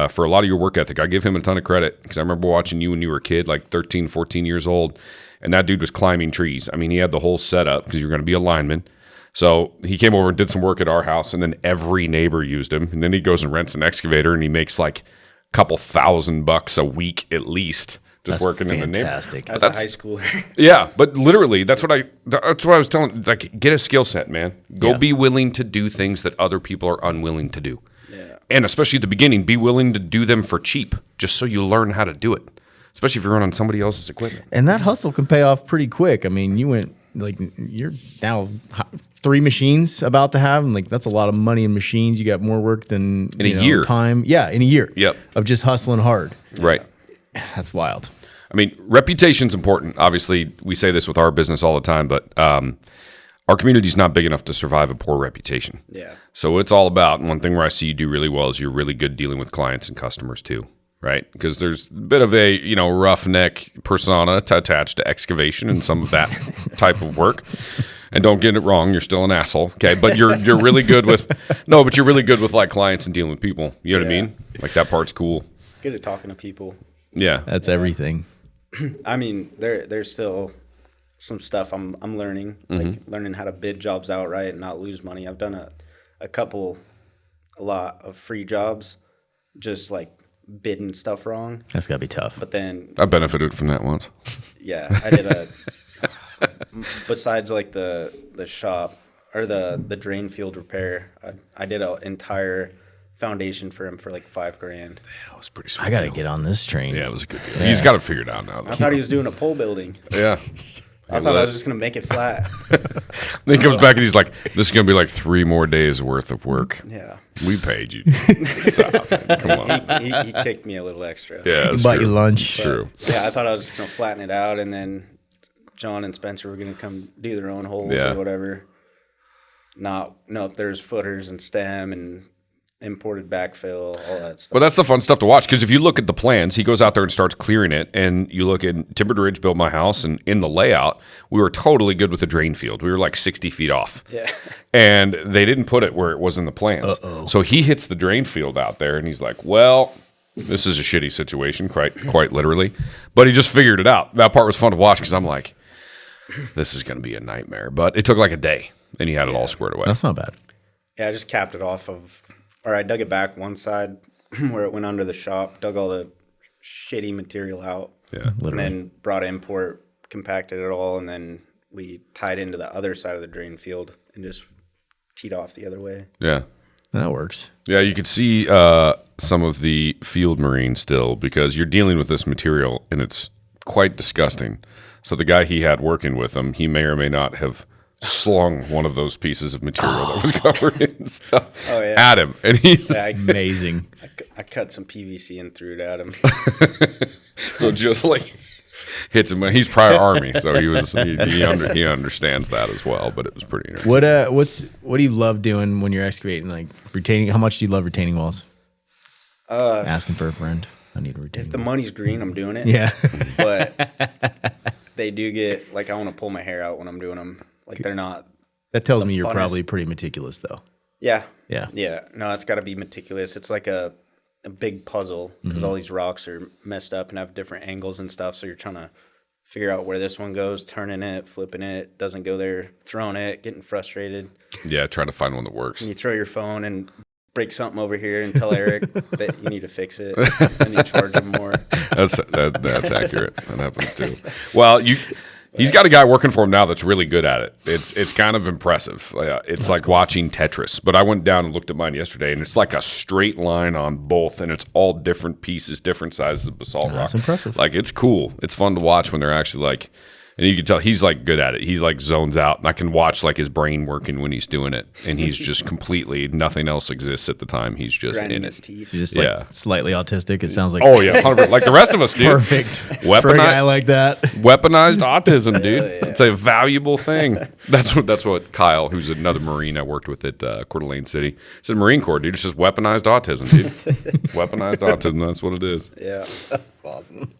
for a lot of your work ethic. I give him a ton of credit because I remember watching you when you were a kid, like 13, 14 years old. And that dude was climbing trees. I mean, he had the whole setup because you're going to be a lineman. So he came over and did some work at our house, and then every neighbor used him. And then he goes and rents an excavator, and he makes like a couple $1,000 a week at least just working in the neighborhood. As a high schooler. Yeah, but literally, that's what I was telling. Like, get a skill set, man. Go be willing to do things that other people are unwilling to do. Yeah. And especially at the beginning, be willing to do them for cheap, just so you learn how to do it. Especially if you're running somebody else's equipment. And that hustle can pay off pretty quick. I mean, you're now 3 machines about to have, and like that's a lot of money in machines. You got more work than in a year. Time. Yeah, in a year. Yep. Of just hustling hard. Right. That's wild. I mean, reputation's important. Obviously, we say this with our business all the time, but our community's not big enough to survive a poor reputation. Yeah. So it's all about, one thing where I see you do really well is you're really good dealing with clients and customers too. Right, because there's a bit of a roughneck persona attached to excavation and some of that type of work. And don't get it wrong, you're still an asshole, okay? But you're really good with you're really good with like clients and dealing with people. You know what I mean? Like that part's cool. Good at talking to people. Yeah, that's everything. I mean, there's still some stuff I'm learning, like learning how to bid jobs outright and not lose money. I've done a lot of free jobs, just like bidding stuff wrong. That's gotta be tough. But then I benefited from that once. Yeah, I did besides like the shop or the drain field repair, I did an entire foundation for him for like $5,000. Yeah, it was pretty sweet. I gotta get on this train. Yeah, it was a good deal. Yeah. He's got it figured out now. I thought he was doing a pole building. Yeah. I thought I was just going to make it flat. Then he comes back and he's like, this is going to be like 3 more days worth of work. Yeah. We paid you. Stop, man. Come on. He kicked me a little extra. Yeah, that's bought true. you lunch. But, true. Yeah, I thought I was just going to flatten it out, and then John and Spencer were going to come do their own holes or whatever. No, there's footers and stem and imported backfill, all that stuff. Well, that's the fun stuff to watch, because if you look at the plans, he goes out there and starts clearing it, and you look at Timbered Ridge built my house, and in the layout, we were totally good with the drain field. We were like 60 feet off. Yeah. And they didn't put it where it was in the plans. Uh-oh. So he hits the drain field out there, and he's like, well, this is a shitty situation, quite literally. But he just figured it out. That part was fun to watch, because I'm like, this is going to be a nightmare. But it took like a day, and he had it all squared away. That's not bad. Yeah, I just capped it off or I dug it back one side where it went under the shop, dug all the shitty material out. Yeah, literally. And then brought import, compacted it all, and then we tied into the other side of the drain field and just teed off the other way. Yeah. That works. Yeah, you could see some of the field marine still, because you're dealing with this material, and it's quite disgusting. So the guy he had working with him, he may or may not have slung one of those pieces of material that was covered in stuff at him, and he's amazing. I cut some PVC and threw it at him. So just like hits him. He's prior Army, so he understands that as well. But it was pretty interesting. What do you love doing when you're excavating? Like retaining? How much do you love retaining walls? Asking for a friend. I need a retaining. If the money's green, I'm doing it. Yeah, but they do get, like, I want to pull my hair out when I'm doing them. Like, they're not. That tells me you're probably pretty meticulous, though. Yeah. Yeah. Yeah. No, it's got to be meticulous. It's like a big puzzle because all these rocks are messed up and have different angles and stuff. So you're trying to figure out where this one goes, turning it, flipping it, doesn't go there, throwing it, getting frustrated. Yeah, trying to find one that works. And you throw your phone and break something over here and tell Eric that you need to fix it, and you charge him more. That's accurate. That happens too. Well, he's got a guy working for him now that's really good at it. It's kind of impressive. It's like watching Tetris. But I went down and looked at mine yesterday, and it's like a straight line on both, and it's all different pieces, different sizes of basalt rock. That's impressive. Like, it's cool. It's fun to watch when they're actually like, and you can tell he's like good at it. He like zones out, and I can watch like his brain working when he's doing it, and he's just completely nothing else exists at the time. He's just Grinding in his it. teeth. You're just like slightly autistic. It sounds like. Oh yeah, 100%. Like the rest of us, dude. Perfect for a guy like that. Weaponized autism, dude. It's a valuable thing. That's what Kyle, who's another Marine I worked with at Coeur d'Alene City, said. Marine Corps, dude. It's just weaponized autism, dude. Weaponized autism. That's what it is. Yeah. That's awesome.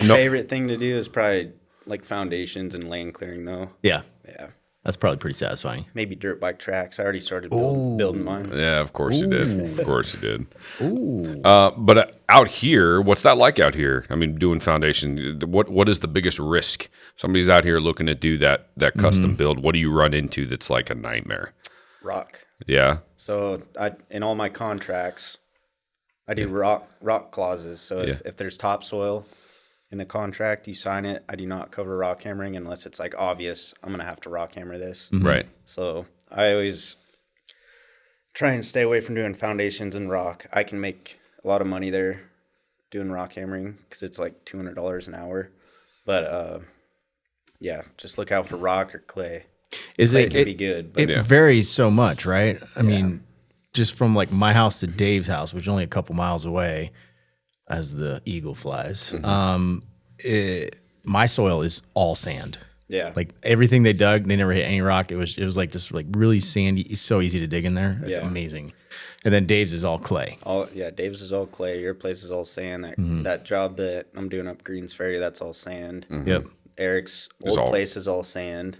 My favorite thing to do is probably like foundations and land clearing, though. Yeah. Yeah. That's probably pretty satisfying. Maybe dirt bike tracks. I already started building mine. Yeah, of course you did. Of course you did. Ooh. But out here, what's that like out here? I mean, doing foundation. What is the biggest risk? Somebody's out here looking to do that custom build. What do you run into that's like a nightmare? Rock. Yeah. So in all my contracts, I do rock clauses. So if there's topsoil in the contract, you sign it. I do not cover rock hammering unless it's like obvious. I'm gonna have to rock hammer this. Right. So I always try and stay away from doing foundations and rock. I can make a lot of money there doing rock hammering because it's like $200 an hour. But yeah, just look out for rock or clay. Clay can be good. But It varies so much, right? I mean, just from like my house to Dave's house, which is only a couple miles away, as the eagle flies. My soil is all sand. Yeah. Like everything they dug, they never hit any rock. It was like this like really sandy. It's so easy to dig in there. It's amazing. And then Dave's is all clay. Dave's is all clay. Your place is all sand. That job that I'm doing up Greens Ferry, that's all sand. Yep. Eric's old place is all sand.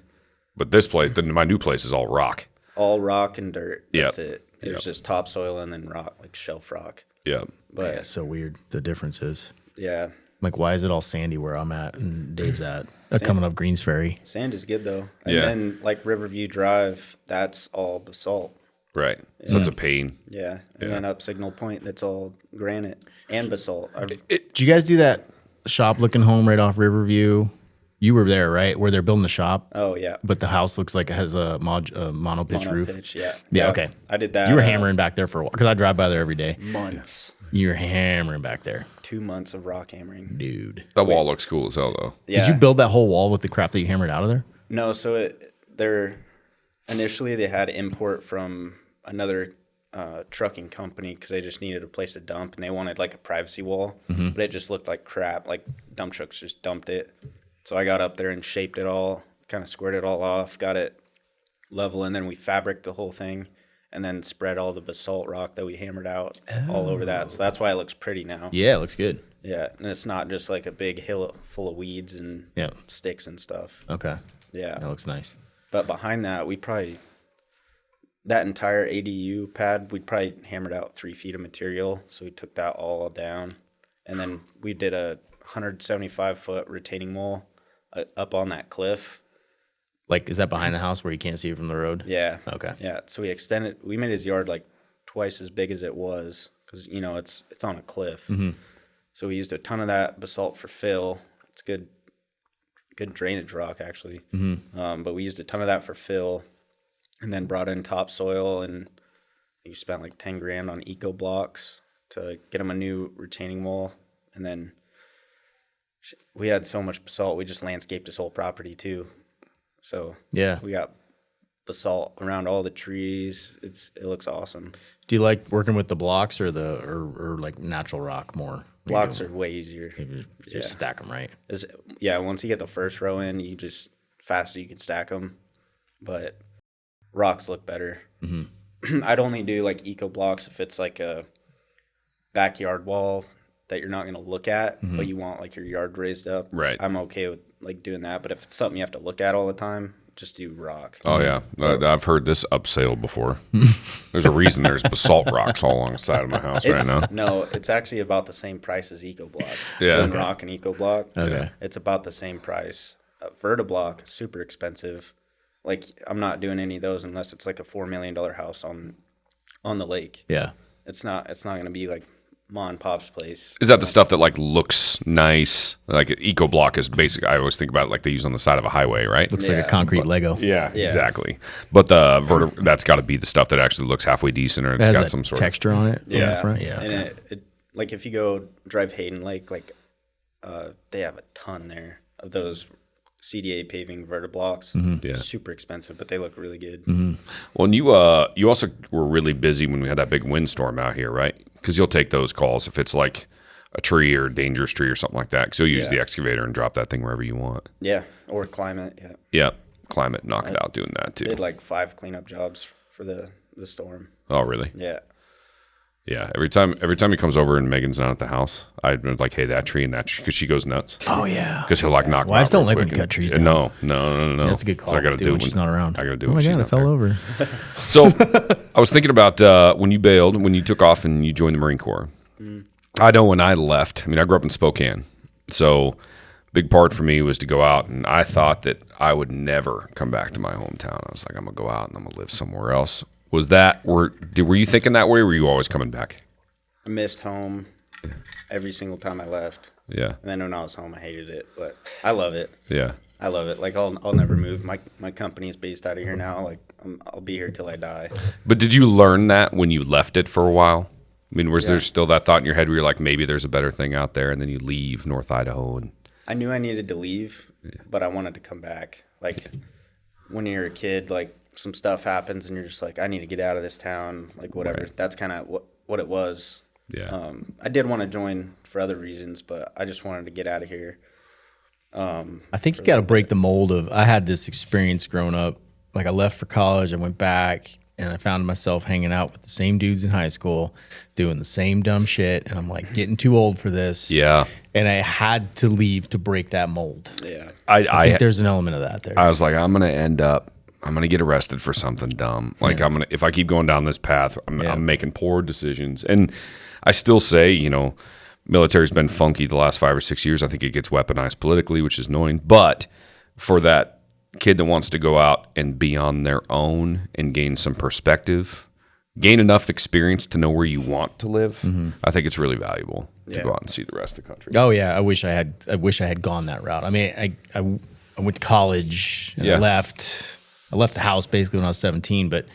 But this place, my new place, is all rock. All rock and dirt. That's Yep. it. There's just topsoil and then rock, like shelf rock. Yeah. But It's so weird. The difference is yeah, like, why is it all sandy where I'm at and Dave's at? Coming up Greens Ferry. sand is good though. And Yeah. then like Riverview Drive, that's all basalt. Right. So it's a pain. Yeah. And then up Signal Point, that's all granite and basalt. Did you guys do that shop looking home right off Riverview? You were there, right? Where they're building the shop, Oh yeah. but the house looks like it has a mono-pitch roof. Pitch, yeah. Yeah, okay. I did that. You were hammering back there for a while because I drive by there every day. months. You were hammering back there, 2 months of rock hammering. dude. That wall looks cool as hell, though. Yeah. Did you build that whole wall with the crap that you hammered out of there? No, so they're initially they had import from another trucking company because they just needed a place to dump and they wanted like a privacy wall, but it just looked like crap. Like dump trucks just dumped it. So I got up there and shaped it all, kind of squared it all off, got it level, and then we fabricated the whole thing and then spread all the basalt rock that we hammered out all over that. So that's why it looks pretty now. Yeah, it looks good. Yeah, and it's not just like a big hill full of weeds and sticks and stuff. Okay. Yeah. That looks nice. But behind that, that entire ADU pad, we probably hammered out 3 feet of material. So we took that all down. And then we did a 175-foot retaining wall up on that cliff. Like, is that behind the house where you can't see it from the road? Yeah. Okay. Yeah. So we made his yard like twice as big as it was because, it's on a cliff. So we used a ton of that basalt for fill. It's good drainage rock, actually. But we used a ton of that for fill and then brought in topsoil, and you spent like 10 grand on eco blocks to get them a new retaining wall. And then we had so much basalt, we just landscaped this whole property too. So Yeah. we got basalt around all the trees. It looks awesome. Do you like working with the blocks or or like natural rock more? Blocks are way easier. You just stack them right. Once you get the first row in, you just faster you can stack them. But rocks look better. I'd only do like eco blocks if it's like a backyard wall that you're not going to look at, but you want like your yard raised up. Right. I'm okay with like doing that. But if it's something you have to look at all the time, just do rock. Oh yeah, I've heard this upsell before. There's a reason there's basalt rocks all along the side of my house right now. No, it's actually about the same price as EcoBlock. Yeah. Doing rock and EcoBlock. Okay. It's about the same price. Vertiblock, super expensive. Like, I'm not doing any of those unless it's like a $4 million house on the lake. Yeah. It's not going to be like Ma and Pop's place. Is that the stuff that like looks nice? Like eco block is basically, I always think about it like they use on the side of a highway, right? Looks like a concrete Lego. Yeah, exactly. But the that's got to be the stuff that actually looks halfway decent, or it's got some sort texture on it. Yeah, on the front. Yeah. And it like if you go drive Hayden Lake, like they have a ton there of those CDA paving vertiblocks. Yeah. Super expensive, but they look really good. Well, and you also were really busy when we had that big windstorm out here, right? Because you'll take those calls if it's like a tree or a dangerous tree or something like that. Because you'll use the excavator and drop that thing wherever you want. Yeah, or climate. Yeah. Yeah, climate, knock it out, doing that too. Did like 5 cleanup jobs for the storm. Oh, really? Yeah. Yeah. Every time he comes over and Megan's not at the house, I'd be like, "Hey, that tree and that," because she goes nuts. Oh yeah. Because he'll like knock. Wives them out don't like real when you quick cut trees and- down. No. That's a good call. So I got to do it when she's not around. I got to do Oh it my when she's god, I not fell there. over. So I was thinking about when you bailed, when you took off and you joined the Marine Corps. I know when I left, I mean, I grew up in Spokane. So big part for me was to go out, and I thought that I would never come back to my hometown. I was like, I'm going to go out and I'm going to live somewhere else. Were you thinking that way, or were you always coming back? I missed home every single time I left. Yeah. And then when I was home, I hated it, but I love it. Yeah. I love it. Like I'll never move. My company is based out of here now. Like I'll be here till I die. But did you learn that when you left it for a while? I mean, was there still that thought in your head where you're like, maybe there's a better thing out there, and then you leave North Idaho? And I knew I needed to leave, but I wanted to come back. Like when you're a kid, like some stuff happens and you're just like, I need to get out of this town, like whatever. Right. That's kind of what it was. Yeah. I did want to join for other reasons, but I just wanted to get out of here. I think you got to break the mold of. I had this experience growing up. Like I left for college, I went back, and I found myself hanging out with the same dudes in high school, doing the same dumb shit, and I'm like getting too old for this. Yeah. And I had to leave to break that mold. Yeah. I think there's an element of that there. I was like, I'm going to get arrested for something dumb. Like if I keep going down this path, I'm making poor decisions. And I still say, military's been funky the last 5 or 6 years. I think it gets weaponized politically, which is annoying. But for that kid that wants to go out and be on their own and gain some perspective, gain enough experience to know where you want to live, I think it's really valuable to go out and see the rest of the country. Oh yeah, I wish I had gone that route. I mean, I went to college and I left the house basically when I was 17, but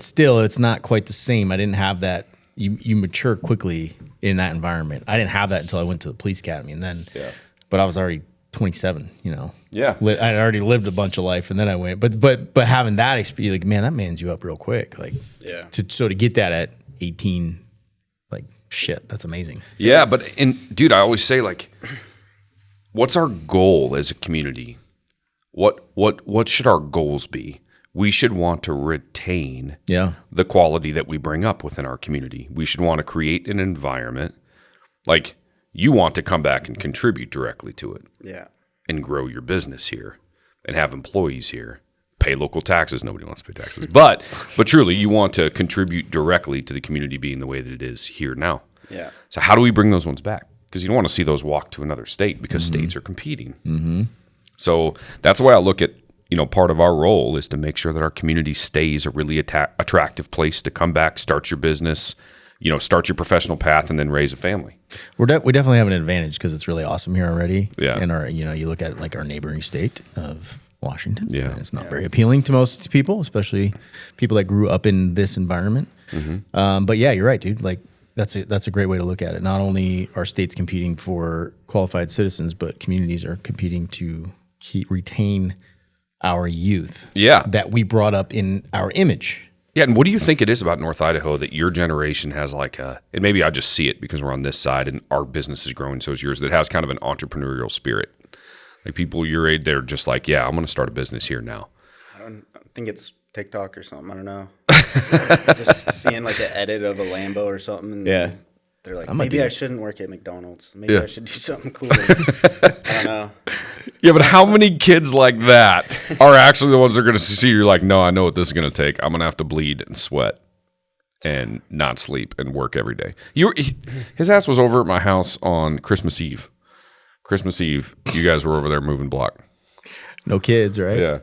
still it's not quite the same. I didn't have that. You mature quickly in that environment. I didn't have that until I went to the police academy, and then but I was already 27, Yeah. I had already lived a bunch of life, and then I went. But having that experience, like, man, that mans you up real quick. Like, to get that at 18, like, shit, that's amazing. Yeah, dude, I always say, like, what's our goal as a community? What should our goals be? We should want to retain the quality that we bring up within our community. We should want to create an environment like you want to come back and contribute directly to it. Yeah. And grow your business here and have employees here. Pay local taxes. Nobody wants to pay taxes. But truly, you want to contribute directly to the community being the way that it is here now. Yeah. So how do we bring those ones back? Because you don't want to see those walk to another state because states are competing. Mm-hmm. So that's why I look at, part of our role is to make sure that our community stays a really attractive place to come back, start your business, start your professional path, and then raise a family. We definitely have an advantage because it's really awesome here already. Yeah. And you look at it like our neighboring state of Washington. Yeah. And it's not very appealing to most people, especially people that grew up in this environment. Mm-hmm. But yeah, you're right, dude. Like that's a great way to look at it. Not only are states competing for qualified citizens, but communities are competing to retain our youth. Yeah. That we brought up in our image. Yeah, and what do you think it is about North Idaho that your generation has and maybe I just see it because we're on this side and our business is growing, so is yours, that has kind of an entrepreneurial spirit? Like people your age, they're just like, yeah, I'm going to start a business here now. I think it's TikTok or something. I don't know. Just seeing like an edit of a Lambo or something. And they're like, I might maybe do I it. shouldn't work at McDonald's. Maybe I should do something cooler. I don't know. Yeah, but how many kids like that are actually the ones that are going to see you're like, no, I know what this is going to take. I'm going to have to bleed and sweat and not sleep and work every day. His ass was over at my house on Christmas Eve. Christmas Eve, you guys were over there moving block. No kids, right? Yeah.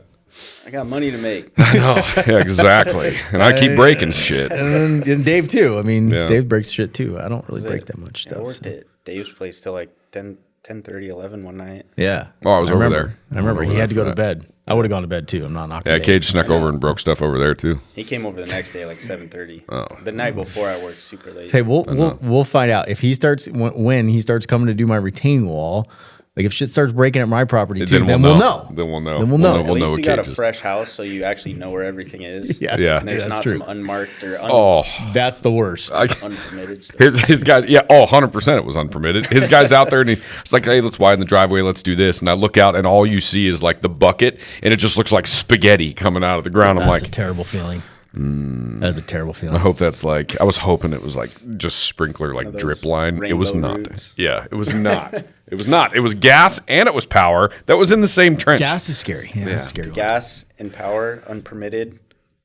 I got money to make. I know. Yeah, exactly. And I keep breaking shit. And Dave too. I mean, Yeah. Dave breaks shit too. I don't really break that much I stuff. worked at Dave's place till like 10:30, 11 one night. Yeah. Oh, I was over remember. there. I remember. He over had to there go for to that. bed. I would have gone to bed too. I'm not knocking Yeah, Dave. Cage snuck over and broke stuff over there too. He came over the next day like 7:30. Oh. The night before I worked super late. Hey, we'll find out if he starts when he starts coming to do my retaining wall. Like if shit starts breaking at my property too, then we'll know. Then we'll know. Then we'll know. At We'll least know you what got a Cage is. fresh house, so you actually know where everything is. Yes, Yeah. And there's that's not true. some unmarked or Oh, That's the worst. unpermitted stuff. his guys, yeah, 100% it was unpermitted. His guy's out there and it's like, hey, let's widen the driveway, let's do this. And I look out and all you see is like the bucket and it just looks like spaghetti coming out of the ground. I'm That's like, a terrible feeling. That is a terrible I feeling. hope that's like, I was hoping it was like just sprinkler, like those drip line. It was rainbow not. roots. Yeah, it was not. It was not. It was gas and it was power that was in the same trench. Gas is scary. Yeah, that's a scary. One. Gas and power unpermitted.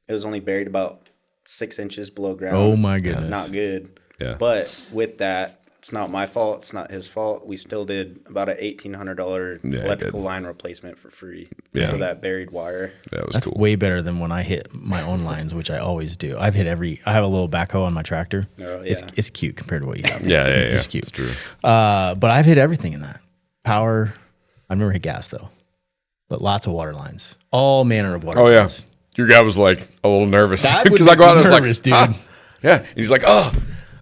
It was only buried about 6 inches below ground. Oh my goodness. Not good. Yeah. But with that, it's not my fault. It's not his fault. We still did about an $1,800 electrical line replacement for free for that buried wire. That was That's cool. way better than when I hit my own lines, which I always do. I have a little backhoe on my tractor. Oh, yeah. It's cute compared to what you have. Yeah. It's cute. It's true. But I've hit everything in that. Power. I've never hit gas though. But lots of water lines. All manner of water Oh, yeah. lines. Your guy was like a little nervous. That would Because I make go out me and I was nervous, like, dude. yeah. And he's like, oh.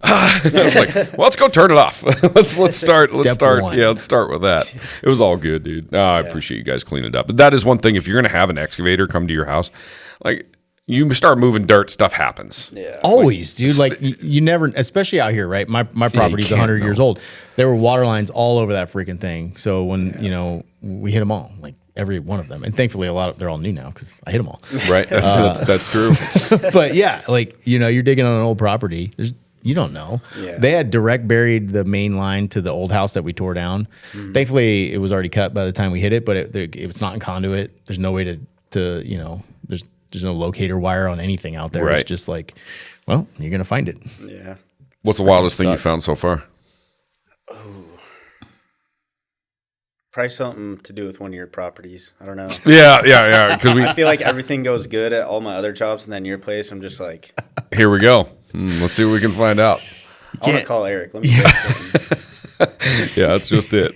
I was like, well, let's go turn it off. let's start. Let's Step start. one. Yeah, let's start with that. It was all good, dude. No, I appreciate you guys cleaning it up. But that is one thing. If you're going to have an excavator come to your house, like you start moving dirt, stuff happens. Yeah. Always, dude. Like you never, especially out here, right? My property's can't 100 know. years old. There were water lines all over that freaking thing. So when we hit them all, like every one of them, and thankfully they're all new now because I hit them all. Right. That's true. But yeah, like you're digging on an old property. You don't know. Yeah. They had direct buried the main line to the old house that we tore down. Thankfully, it was already cut by the time we hit it. But it's not in conduit. There's no way to there's no locator wire on anything out there. Right. It's just like, well, you're gonna find it. Yeah. What's the wildest thing you sucks. found so far? Probably something to do with one of your properties. I don't know. Yeah. Because I feel like everything goes good at all my other jobs, and then your place, I'm just like, here we go. Let's see what we can find out. I want to call Eric. Let me say something. Yeah, that's just it.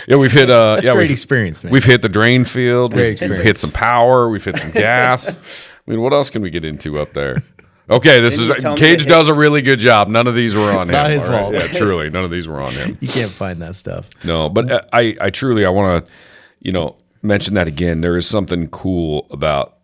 Yeah, we've hit. That's yeah, great we've, experience, man. we've hit the drain field. Great We've experience. hit some power. We've hit some gas. I mean, what else can we get into up there? Okay, this Didn't you tell is me Cage to hit- does a really good job. None of these were on him. not his all right? fault. Yeah, truly, none of these were on him. You can't find that stuff. No, but I truly want to, mention that again. There is something cool about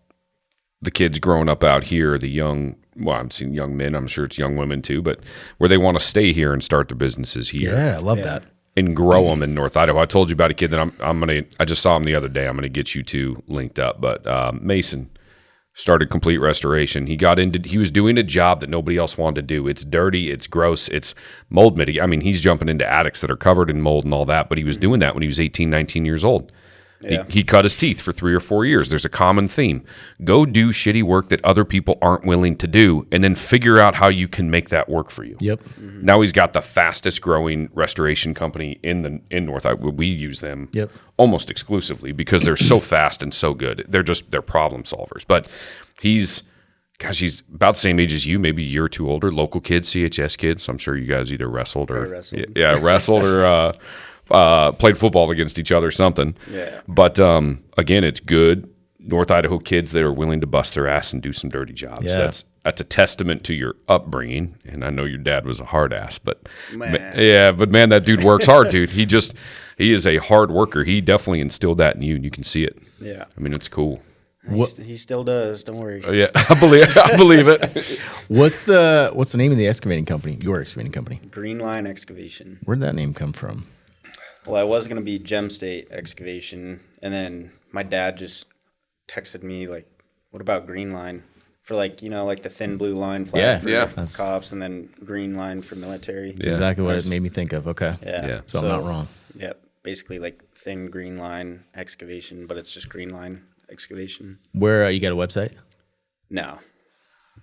the kids growing up out here, the young. Well, I'm seeing young men. I'm sure it's young women too, but where they want to stay here and start their businesses here. Yeah, I love that. And grow them in North Idaho. I told you about a kid that I just saw him the other day. I'm gonna get you two linked up. But Mason started complete restoration. He was doing a job that nobody else wanted to do. It's dirty, it's gross, it's mold mitigation. I mean, he's jumping into attics that are covered in mold and all that, but he was doing that when he was 18, 19 years old. Yeah. He cut his teeth for 3 or 4 years. There's a common theme. Go do shitty work that other people aren't willing to do, and then figure out how you can make that work for you. Yep. Now he's got the fastest growing restoration company in North Idaho. We use them almost exclusively because they're so fast and so good. They're problem solvers. But he's about the same age as you, maybe a year or two older. Local kid, CHS kid. So I'm sure you guys either wrestled or wrestled or played football against each other or something. Yeah. But again, it's good North Idaho kids that are willing to bust their ass and do some dirty jobs. Yeah. That's a testament to your upbringing. And I know your dad was a hard ass, but Man. man, that dude works hard, dude. He is a hard worker. He definitely instilled that in you, and you can see it. Yeah. I mean, it's cool. He still does. Don't worry. Yeah, I believe it. What's the name of the excavating company? Your excavating company. Green Line Excavation. Where'd that name come from? Well, I was going to be Gem State Excavation, and then my dad just texted me, like, what about Green Line? for like, you know, like the thin blue line flag for That's cops, and then green line for military. That's exactly what it made me think of. Okay. Yeah. So I'm not wrong. Yeah. Basically like thin green line excavation, but it's just green line excavation. Where you got a website? No.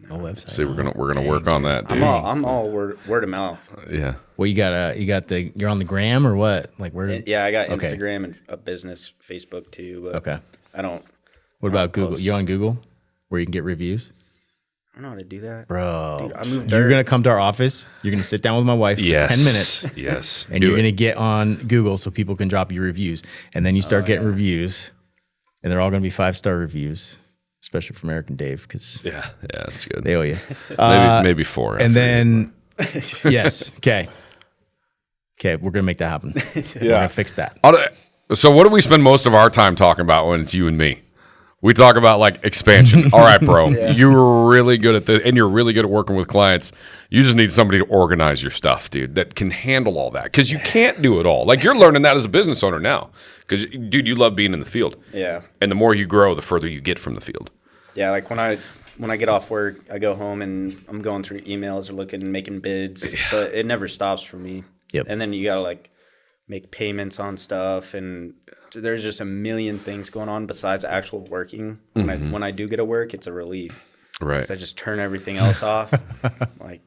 No website. See, we're gonna work on that, dude. I'm all word of mouth. Yeah. Well, you're on the gram or what? Like where? Yeah, I got Instagram and a business Facebook too. But Okay. I don't. What about Google? You on Google where you can get reviews? I don't know how to do that. Bro, Dude, I moved you're dirt. going to come to our office. You're going to sit down with my wife for 10 minutes. Yes. And you're going to get on Google so people can drop you reviews. And then you start getting reviews. And they're all going to be 5-star reviews, especially from Eric and Dave because Yeah, that's good. they owe you. Maybe 4. And then, yes. Okay, we're going to make that happen. We're going to fix that. So what do we spend most of our time talking about when it's you and me? We talk about like expansion. All right, bro. You're really good at this, and you're really good at working with clients. You just need somebody to organize your stuff, dude, that can handle all that. Because you can't do it all. Like you're learning that as a business owner now. Because, dude, you love being in the field. Yeah. And the more you grow, the further you get from the field. Yeah, like when I get off work, I go home and I'm going through emails or making bids. Yeah. So it never stops for me. Yep. And then you gotta like make payments on stuff, and there's just a million things going on besides actual working. When I do get to work, it's a relief. Right. 'Cause I just turn everything else off. Like,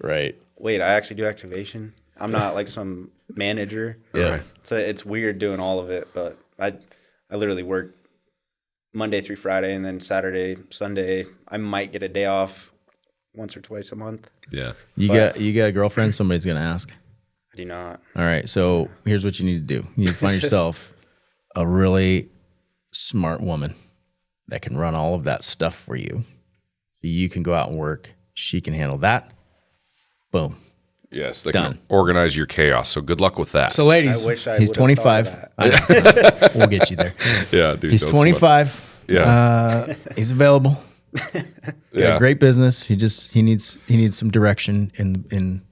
Right. wait, I actually do excavation. I'm not like some manager. Yeah. Right. So it's weird doing all of it, but I literally work Monday through Friday, and then Saturday, Sunday, I might get a day off once or twice a month. Yeah. You got a girlfriend? Somebody's going to ask. I do not. All right. So here's what you need to do. You need to find yourself a really smart woman that can run all of that stuff for you. You can go out and work. She can handle that. Boom. Yes, they Done. can organize your chaos. So good luck with that. So, ladies, I wish I he's would've 25. thought We'll get you there. Yeah, dude. He's don't 25. Yeah. He's available. sweat. Got Yeah. a great business. He needs some direction in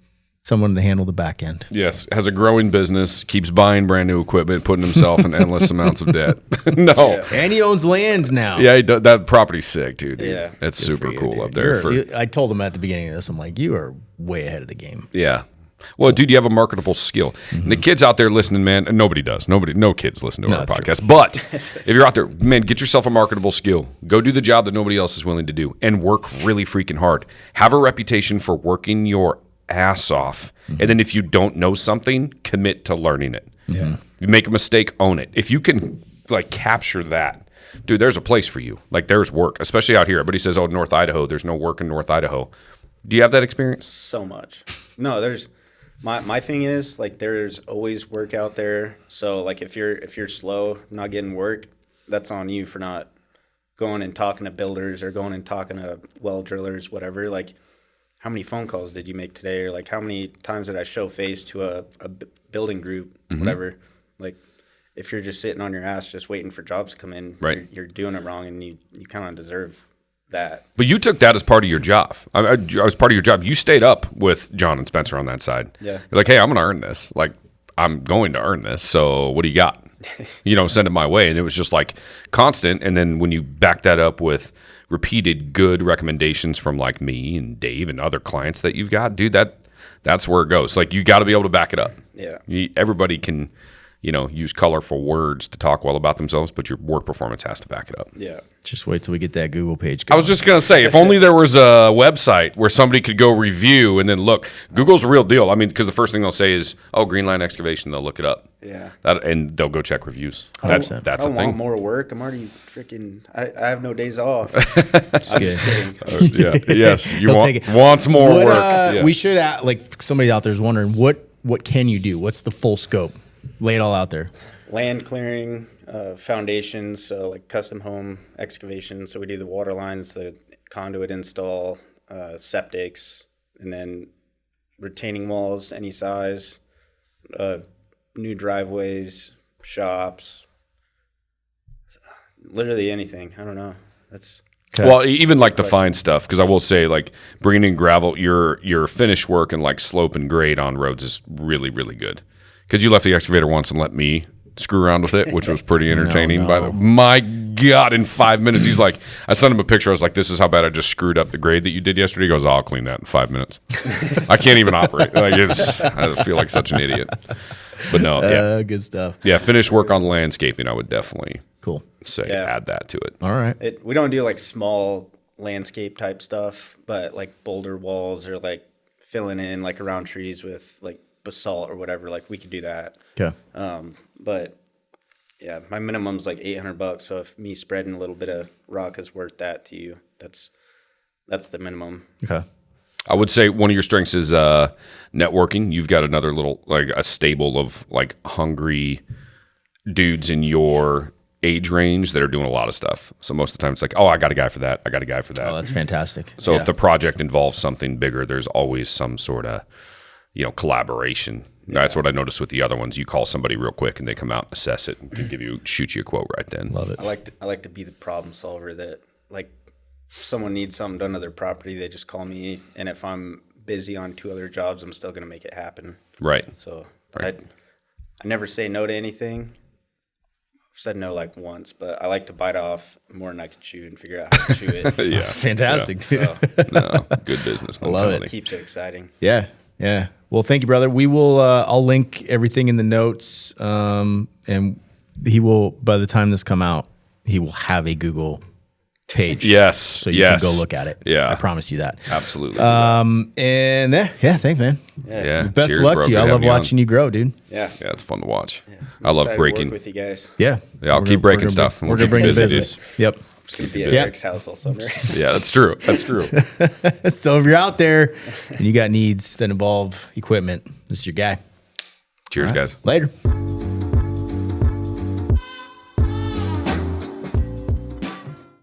someone to handle the back end. Yes, has a growing business, keeps buying brand new equipment, putting himself in endless amounts of debt. No. And he owns land now. Yeah, that property's sick, dude. Yeah. It's Good super for you, cool dude. up there. I told him at the beginning of this, I'm like, you are way ahead of the game. Yeah. Well, dude, you have a marketable skill. Mm-hmm. The kids out there listening, man, and nobody does. No kids listen to our that's true. podcast. But if you're out there, man, get yourself a marketable skill. Go do the job that nobody else is willing to do and work really freaking hard. Have a reputation for working your ass off. Mm-hmm. And then if you don't know something, commit to learning it. Yeah. You make a mistake, own it. If you can like capture that, dude, there's a place for you. Like there's work, especially out here. Everybody says, oh, North Idaho, there's no work in North Idaho. Do you have that experience? So much. No, there's my thing is like there's always work out there. So like if you're slow, not getting work, that's on you for not going and talking to builders or going and talking to well drillers, whatever. Like how many phone calls did you make today, or like how many times did I show face to a building group, whatever. Like if you're just sitting on your ass just waiting for jobs to come in, right, you're doing it wrong, and you kind of deserve that. But you took that as part of your job. I was part of your job. You stayed up with John and Spencer on that side. Yeah. You're like, hey, I'm going to earn this. Like, I'm going to earn this. So what do you got? Send it my way. And it was just like constant. And then when you back that up with repeated good recommendations from like me and Dave and other clients that you've got, dude, that's where it goes. Like you got to be able to back it up. Yeah. Everybody can, use colorful words to talk well about themselves, but your work performance has to back it up. Yeah. Just wait till we get that Google page going. I was just going to say, if only there was a website where somebody could go review and then look. Google's a real deal. I mean, because the first thing they'll say is, oh, Green Line Excavation. They'll look it up. Yeah. And they'll go check reviews. 100%. That's I the don't want thing. more work. I'm already freaking. I have no days off. I'm just kidding. Yeah. Yes. You They'll take it. wants more work. Yeah. We should, like somebody out there is wondering, what can you do? What's the full scope? Lay it all out there. Land clearing, foundations, so like custom home excavation. So we do the water lines, the conduit install, septics, and then retaining walls, any size, new driveways, shops, literally anything. I don't know. That's Okay. Well, even like the fine stuff, because I will say, like bringing in gravel, your finish work and like slope and grade on roads is really, really good. Because you left the excavator once and let me screw around with it, which was pretty entertaining. No. My God, in 5 minutes. He's like, I sent him a picture. I was like, this is how bad I just screwed up the grade that you did yesterday. He goes, I'll clean that in 5 minutes. I can't even operate. Like, I feel like such an idiot. But no, yeah. Good stuff. Yeah, finish work on landscaping, I would definitely Cool. say Yeah. add that to it. All right. We don't do like small landscape type stuff, but like boulder walls or like filling in like around trees with like basalt or whatever, like we could do that. Okay. But yeah, my minimum's like $800. So if me spreading a little bit of rock is worth that to you, that's the minimum. Okay. I would say one of your strengths is networking. You've got another little, like a stable of like hungry dudes in your age range that are doing a lot of stuff. So most of the time it's like, oh, I got a guy for that. I got a guy for that. Oh, that's fantastic. So Yeah. if the project involves something bigger, there's always some sort of, collaboration. Yeah. That's what I noticed with the other ones. You call somebody real quick and they come out and assess it and can shoot you a quote right then. Love it. I like to be the problem solver that like if someone needs something done to their property, they just call me. And if I'm busy on 2 other jobs, I'm still going to make it happen. Right. So Right. I never say no to anything. I've said no like once, but I like to bite off more than I can chew and figure out how to chew it. Yeah. That's fantastic, dude. So No, good business love it. mentality. keeps it exciting. Yeah. Yeah. Well, thank you, brother. We will, I'll link everything in the notes. And he will, by the time this come out, he will have a Google page. Yes. So you can go look at it. Yeah. I promise you that. Absolutely. And yeah, thanks, man. yeah. Best Cheers, of luck bro. to you. Good I love having on. watching you grow, dude. Yeah. Yeah, it's fun to watch. I'm I love excited to breaking. work with you guys. Yeah. Yeah, I'll keep breaking stuff. We're going to bring the Busy, dude. business. Yep. Just gonna be at Yeah. Eric's house all summer. Yeah, that's true. That's true. So if you're out there and you got needs that involve equipment, this is your guy. Cheers, guys. Later.